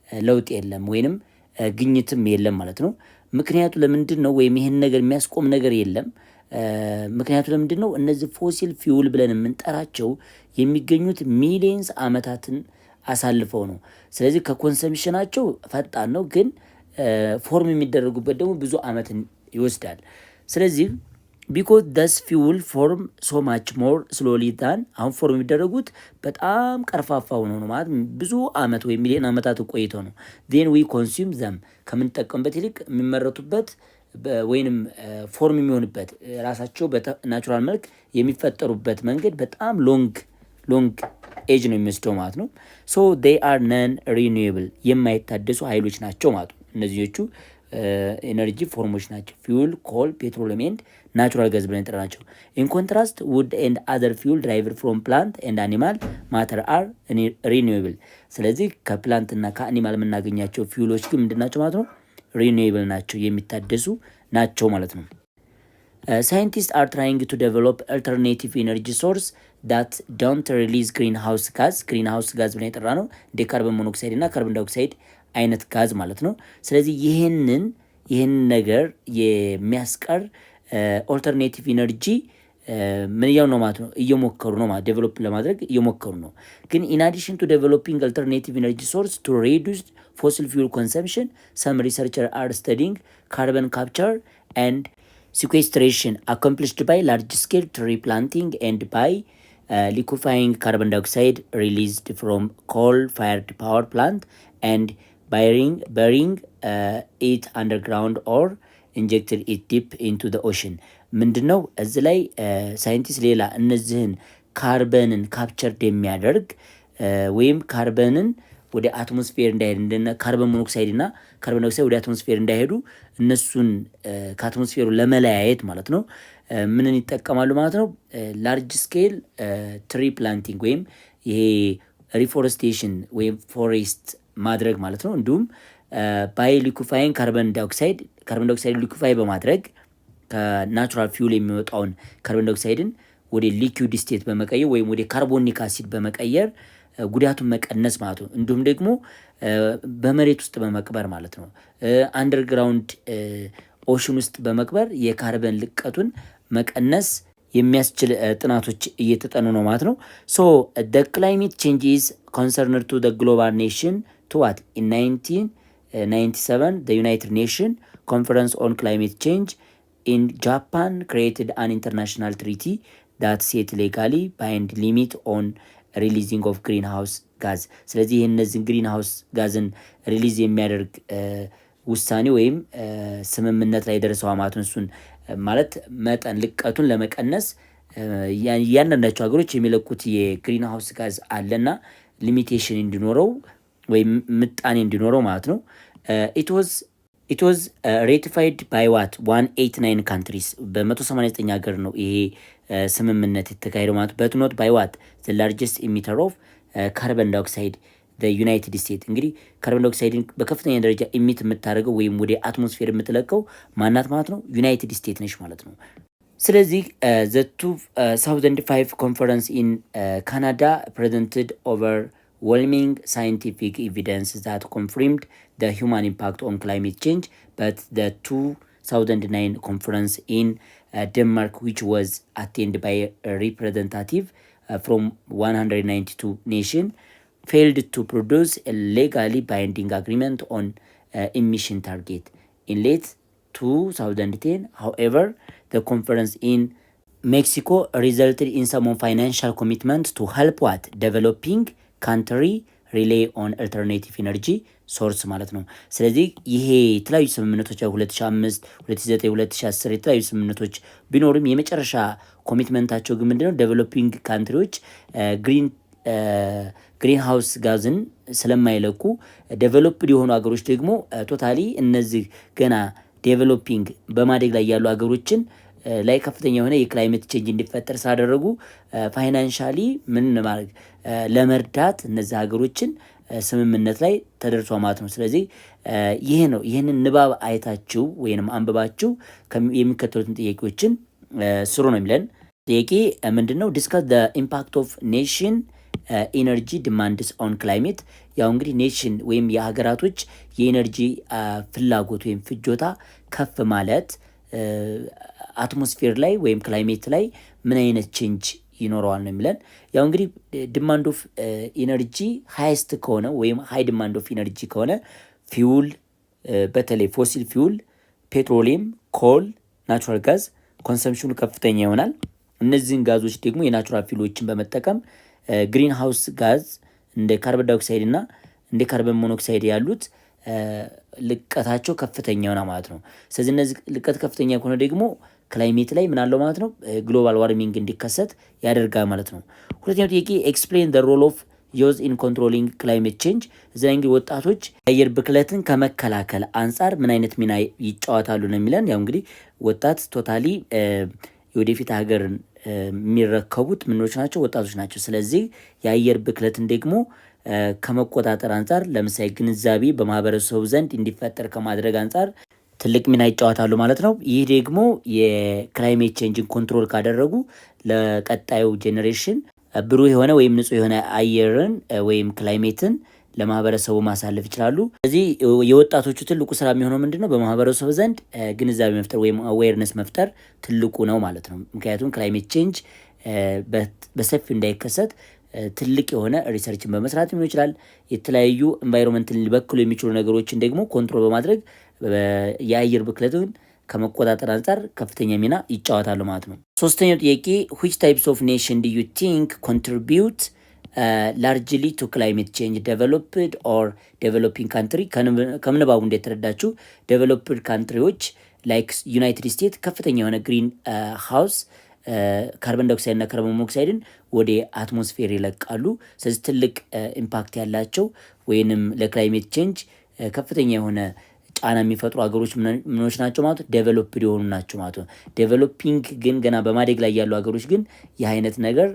ለውጥ የለም ወይንም ግኝትም የለም ማለት ነው። ምክንያቱ ለምንድን ነው? ወይም ይህን ነገር የሚያስቆም ነገር የለም። ምክንያቱ ለምንድን ነው? እነዚህ ፎሲል ፊውል ብለን የምንጠራቸው የሚገኙት ሚሊየንስ ዓመታትን አሳልፈው ነው። ስለዚህ ከኮንሰምሽናቸው ፈጣን ነው፣ ግን ፎርም የሚደረጉበት ደግሞ ብዙ ዓመትን ይወስዳል። ስለዚህ ቢኮዝ ደስ ፊውል ፎርም ሶ ማች ሞር ስሎሊ ዳን አሁን ፎርም የሚደረጉት በጣም ቀርፋፋ ሆኖ ነው ማለት ብዙ ዓመት ወይም ሚሊዮን ዓመታት ቆይተው ነው። ዜን ዊ ኮንሱም ዘም ከምንጠቀምበት ይልቅ የሚመረቱበት ወይንም ፎርም የሚሆንበት ራሳቸው በናቹራል መልክ የሚፈጠሩበት መንገድ በጣም ሎንግ ኤጅ ነው የሚወስደው ማለት ነው። ሶ ዴይ አር ነን ሪኒዌብል የማይታደሱ ኃይሎች ናቸው ማለት ነው። እነዚህኞቹ ኤነርጂ ፎርሞች ናቸው። ፊውል፣ ኮል፣ ፔትሮሊየም ኤንድ ናቹራል ጋዝ ብለን ጠራ ናቸው። ኢን ኮንትራስት ውድ ኤንድ አዘር ፊውል ድራይቨር ፍሮም ፕላንት ኤንድ አኒማል ማተር አር ሪኒዌብል። ስለዚህ ከፕላንት እና ከአኒማል የምናገኛቸው ፊውሎች ግን ምንድን ናቸው ማለት ነው? ሪኒዌብል ናቸው፣ የሚታደሱ ናቸው ማለት ነው። ሳይንቲስት አር ትራይንግ ቱ ዴቨሎፕ አልተርኔቲቭ ኤነርጂ ሶርስ ዳት ዶንት ሪሊዝ ግሪን ሃውስ ጋዝ። ግሪን ሃውስ ጋዝ ብለን የጠራ ነው እንደ ካርበን ሞኖክሳይድ እና ካርበን ዳይኦክሳይድ አይነት ጋዝ ማለት ነው። ስለዚህ ይህንን ነገር የሚያስቀር ኦልተርኔቲቭ ኢነርጂ ምን እያሉ ነው ማለት ነው? እየሞከሩ ነው ማለት ዴቨሎፕ ለማድረግ እየሞከሩ ነው። ግን ኢን አዲሽን ቱ ዴቨሎፒንግ አልተርኔቲቭ ኢነርጂ ሶርስ ቱ ሪዱስ ፎሲል ፊውል ኮንሰምፕሽን ሰም ሪሰርቸር አር ስተዲንግ ካርበን ካፕቸር ኤንድ sequestration accomplished by large-scale tree planting and by liquefying carbon dioxide released from coal-fired power plant and burying it underground or injected it deep into the ocean. ምንድነው እዚህ ላይ ሳይንቲስት ሌላ እነዚህን ካርበንን ካፕቸርድ የሚያደርግ ወይም ካርበንን ወደ አትሞስፌር እንዳይሄድ እንደነ ካርበን ሞኖክሳይድ እና ካርበን ዳይኦክሳይድ ወደ አትሞስፌር እንዳይሄዱ እነሱን ከአትሞስፌሩ ለመለያየት ማለት ነው ምንን ይጠቀማሉ ማለት ነው? ላርጅ ስኬል ትሪ ፕላንቲንግ ወይም ይሄ ሪፎረስቴሽን ወይም ፎሬስት ማድረግ ማለት ነው። እንዲሁም ባይ ሊኩፋይንግ ካርበን ዳይኦክሳይድ ሊኩፋይ በማድረግ ከናቹራል ፊውል የሚወጣውን ካርበን ዳይኦክሳይድን ወደ ሊኩዊድ ስቴት በመቀየር ወይም ወደ ካርቦኒክ አሲድ በመቀየር ጉዳቱን መቀነስ ማለት ነው። እንዲሁም ደግሞ በመሬት ውስጥ በመቅበር ማለት ነው አንደርግራውንድ ኦሽን ውስጥ በመቅበር የካርበን ልቀቱን መቀነስ የሚያስችል ጥናቶች እየተጠኑ ነው ማለት ነው። ሶ the climate change is concerned to the global nation to what in 1997 the United Nations Conference on Climate Change in Japan created an international treaty that set legally bind limit on ሪሊዚንግ ኦፍ ግሪን ሃውስ ጋዝ። ስለዚህ ይህ እነዚህን ግሪን ሃውስ ጋዝን ሪሊዝ የሚያደርግ ውሳኔ ወይም ስምምነት ላይ ደርሰው ማለት ነው። እሱን ማለት መጠን ልቀቱን ለመቀነስ እያንዳንዳቸው ሀገሮች የሚለቁት የግሪን ሃውስ ጋዝ አለና ሊሚቴሽን እንዲኖረው ወይም ምጣኔ እንዲኖረው ማለት ነው። it was ratified by what 189 countries በ189 ሀገር ነው ይሄ ስምምነት የተካሄደው ማለት but not by what the largest emitter of carbon dioxide the United States። እንግዲህ ካርበን ዳይኦክሳይድን በከፍተኛ ደረጃ ኢሚት የምታደርገው ወይም ወደ አትሞስፌር የምትለቀው ማናት ማለት ነው? ዩናይትድ ስቴትስ ነች ማለት ነው። ስለዚህ the 2005 conference in Canada presented overwhelming scientific evidence that confirmed the human impact on climate change, but the 2009 conference in Denmark, which was attended by a representative from 192 nations, failed to produce a legally binding agreement on emission target. In late 2010, however, the conference in Mexico resulted in some financial commitment to help what developing country rely on alternative energy ሶርስ ማለት ነው። ስለዚህ ይሄ የተለያዩ ስምምነቶች 2005፣ 2009፣ 2010 የተለያዩ ስምምነቶች ቢኖርም የመጨረሻ ኮሚትመንታቸው ግን ምንድነው? ዴቨሎፒንግ ካንትሪዎች ግሪን ሃውስ ጋዝን ስለማይለቁ ዴቨሎፕድ የሆኑ ሀገሮች ደግሞ ቶታሊ እነዚህ ገና ዴቨሎፒንግ በማደግ ላይ ያሉ ሀገሮችን ላይ ከፍተኛ የሆነ የክላይሜት ቼንጅ እንዲፈጠር ስላደረጉ ፋይናንሻሊ ምን ማድረግ ለመርዳት እነዚህ ሀገሮችን ስምምነት ላይ ተደርሷ ማለት ነው። ስለዚህ ይሄ ነው። ይህንን ንባብ አይታችሁ ወይንም አንብባችሁ የሚከተሉትን ጥያቄዎችን ስሩ ነው የሚለን። ጥያቄ ምንድነው? ዲስካስ the impact of nation energy demands on climate። ያው እንግዲህ ኔሽን ወይም የሀገራቶች የኤነርጂ ፍላጎት ወይም ፍጆታ ከፍ ማለት አትሞስፌር ላይ ወይም ክላይሜት ላይ ምን አይነት ቼንጅ ይኖረዋል ነው የሚለን። ያው እንግዲህ ዲማንድ ኦፍ ኢነርጂ ሃይስት ከሆነ ወይም ሃይ ዲማንድ ኦፍ ኢነርጂ ከሆነ ፊውል፣ በተለይ ፎሲል ፊውል፣ ፔትሮሊየም፣ ኮል፣ ናቹራል ጋዝ ኮንሰምፕሽኑ ከፍተኛ ይሆናል። እነዚህን ጋዞች ደግሞ የናቹራል ፊውሎችን በመጠቀም ግሪን ሃውስ ጋዝ እንደ ካርበን ዳይኦክሳይድ እና እንደ ካርበን ሞኖክሳይድ ያሉት ልቀታቸው ከፍተኛ ይሆናል ማለት ነው። ስለዚህ እነዚህ ልቀት ከፍተኛ ከሆነ ደግሞ ክላይሜት ላይ ምን አለው ማለት ነው? ግሎባል ዋርሚንግ እንዲከሰት ያደርጋል ማለት ነው። ሁለተኛው ጥያቄ ኤክስፕሌን the role of ዩዝ ኢን ኮንትሮሊንግ ክላይሜት ቼንጅ። እዚያ እንግዲህ ወጣቶች የአየር ብክለትን ከመከላከል አንጻር ምን አይነት ሚና ይጫወታሉ ነው የሚለን። ያው እንግዲህ ወጣት ቶታሊ የወደፊት ሀገርን የሚረከቡት ምኖች ናቸው? ወጣቶች ናቸው። ስለዚህ የአየር ብክለትን ደግሞ ከመቆጣጠር አንጻር ለምሳሌ ግንዛቤ በማህበረሰቡ ዘንድ እንዲፈጠር ከማድረግ አንጻር ትልቅ ሚና ይጫወታሉ ማለት ነው። ይህ ደግሞ የክላይሜት ቼንጅን ኮንትሮል ካደረጉ ለቀጣዩ ጄኔሬሽን ብሩህ የሆነ ወይም ንጹህ የሆነ አየርን ወይም ክላይሜትን ለማህበረሰቡ ማሳለፍ ይችላሉ። ስለዚህ የወጣቶቹ ትልቁ ስራ የሚሆነው ምንድን ነው? በማህበረሰቡ ዘንድ ግንዛቤ መፍጠር ወይም አዌርነስ መፍጠር ትልቁ ነው ማለት ነው። ምክንያቱም ክላይሜት ቼንጅ በሰፊው እንዳይከሰት ትልቅ የሆነ ሪሰርችን በመስራት ሊሆን ይችላል። የተለያዩ ኤንቫይሮንመንትን ሊበክሉ የሚችሉ ነገሮችን ደግሞ ኮንትሮል በማድረግ የአየር ብክለትን ከመቆጣጠር አንጻር ከፍተኛ ሚና ይጫወታሉ ማለት ነው። ሶስተኛው ጥያቄ which types of nation do you think contribute largely to climate change developed or developing country? ከምንባቡ እንደተረዳችሁ developed ካንትሪዎች ላይክ ዩናይትድ ስቴትስ ከፍተኛ የሆነ ግሪን ሃውስ ካርበን ዳይኦክሳይድ እና ካርበን ሞኖክሳይድን ወደ አትሞስፌር ይለቃሉ። ስለዚህ ትልቅ ኢምፓክት ያላቸው ወይንም ለክላይሜት ቼንጅ ከፍተኛ የሆነ ጫና የሚፈጥሩ ሀገሮች ምኖች ናቸው ማለት ነው? ዴቨሎፕድ የሆኑ ናቸው ማለት ነው። ዴቨሎፒንግ ግን ገና በማደግ ላይ ያሉ ሀገሮች ግን ይህ አይነት ነገር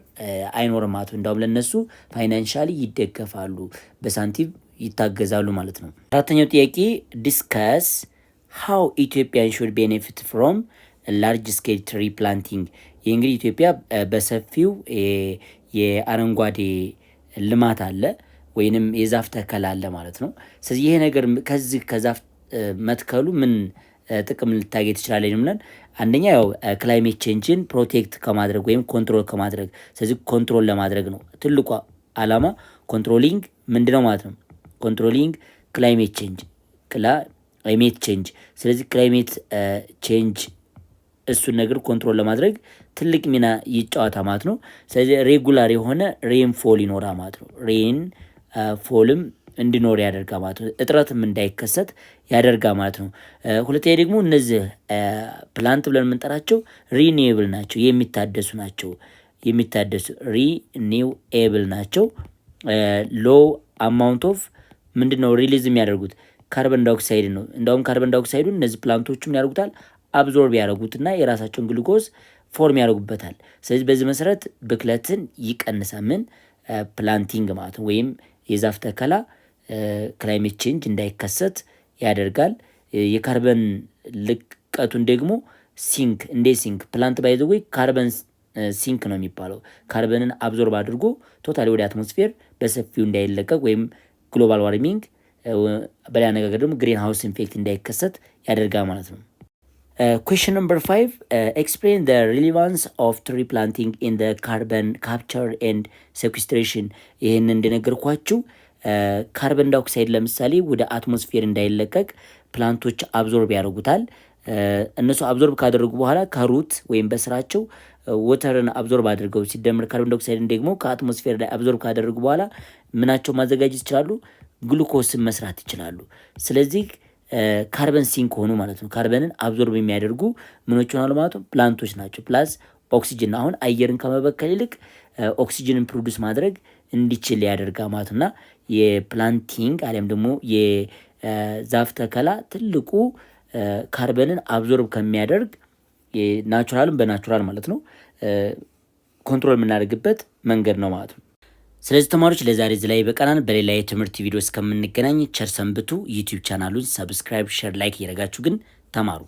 አይኖርም ማለት ነው። እንዳውም ለነሱ ፋይናንሻሊ ይደገፋሉ፣ በሳንቲም ይታገዛሉ ማለት ነው። አራተኛው ጥያቄ ዲስከስ ሃው ኢትዮጵያን ሹድ ቤኔፊት ፍሮም ላርጅ ስኬል ትሪ ፕላንቲንግ። ይህ እንግዲህ ኢትዮጵያ በሰፊው የአረንጓዴ ልማት አለ ወይንም የዛፍ ተከላ አለ ማለት ነው። ስለዚህ ይሄ ነገር ከዛፍ መትከሉ ምን ጥቅም ልታገኝ ትችላለች ብለን አንደኛ ያው ክላይሜት ቼንጅን ፕሮቴክት ከማድረግ ወይም ኮንትሮል ከማድረግ ስለዚህ ኮንትሮል ለማድረግ ነው ትልቁ አላማ። ኮንትሮሊንግ ምንድነው ማለት ነው? ኮንትሮሊንግ ክላይሜት ቼንጅ። ስለዚህ ክላይሜት ቼንጅ እሱን ነገር ኮንትሮል ለማድረግ ትልቅ ሚና ይጫወታ ማለት ነው። ስለዚህ ሬጉላር የሆነ ሬን ፎል ይኖራ ማለት ነው። ሬን ፎልም እንዲኖር ያደርጋ ማለት ነው። እጥረትም እንዳይከሰት ያደርጋ ማለት ነው። ሁለተኛ ደግሞ እነዚህ ፕላንት ብለን የምንጠራቸው ሪኒዌብል ናቸው፣ የሚታደሱ ናቸው። ሪኒዌብል ናቸው። ሎ አማውንት ኦፍ ምንድነው ሪሊዝ የሚያደርጉት ካርበን ዳይኦክሳይድ ነው። እንዳውም ካርበን ዳይኦክሳይዱን እነዚህ ፕላንቶቹም ያደርጉታል አብዞርብ ያደርጉትና የራሳቸውን ግሉኮዝ ፎርም ያደርጉበታል። ስለዚህ በዚህ መሰረት ብክለትን ይቀንሳል። ምን ፕላንቲንግ ማለት ነው ወይም የዛፍ ተከላ ክላይሜት ቼንጅ እንዳይከሰት ያደርጋል። የካርበን ልቀቱን ደግሞ ሲንክ ፕላንት ባይ ዘ ዌይ ካርበን ሲንክ ነው የሚባለው። ካርበንን አብዞርብ አድርጎ ቶታሊ ወደ አትሞስፌር በሰፊው እንዳይለቀቅ ወይም ግሎባል ዋርሚንግ በሌላ አነጋገር ደግሞ ግሪን ሃውስ ኢፌክት እንዳይከሰት ያደርጋል ማለት ነው። Question number 5, explain the relevance of tree planting in the carbon capture and sequestration. ይህን እንደነገርኳችሁ ካርበን ዳይኦክሳይድ ለምሳሌ ወደ አትሞስፌር እንዳይለቀቅ ፕላንቶች አብዞርብ ያደርጉታል። እነሱ አብዞርብ ካደረጉ በኋላ ከሩት ወይም በስራቸው ወተርን አብዞርብ አድርገው ሲደመር ካርበን ዳይኦክሳይድን ደግሞ ከአትሞስፌር ላይ አብዞርብ ካደረጉ በኋላ ምናቸው ማዘጋጀት ይችላሉ? ግሉኮስን መስራት ይችላሉ። ስለዚህ ካርበን ሲንክ ሆኑ ማለት ነው። ካርበንን አብዞርብ የሚያደርጉ ምኖች ሆናሉ ማለት ነው? ፕላንቶች ናቸው። ፕላስ ኦክሲጅን አሁን አየርን ከመበከል ይልቅ ኦክሲጅንን ፕሮዲስ ማድረግ እንዲችል ያደርጋ ማለት እና የፕላንቲንግ አሊያም ደግሞ የዛፍ ተከላ ትልቁ ካርበንን አብዞርብ ከሚያደርግ ናቹራልን በናቹራል ማለት ነው ኮንትሮል የምናደርግበት መንገድ ነው ማለት ነው። ስለዚህ ተማሪዎች ለዛሬ እዚህ ላይ በቀናን በሌላ የትምህርት ቪዲዮ እስከምንገናኝ ቸር ሰንብቱ። ዩቲዩብ ቻናሉን ሰብስክራይብ፣ ሼር፣ ላይክ እያደረጋችሁ ግን ተማሩ።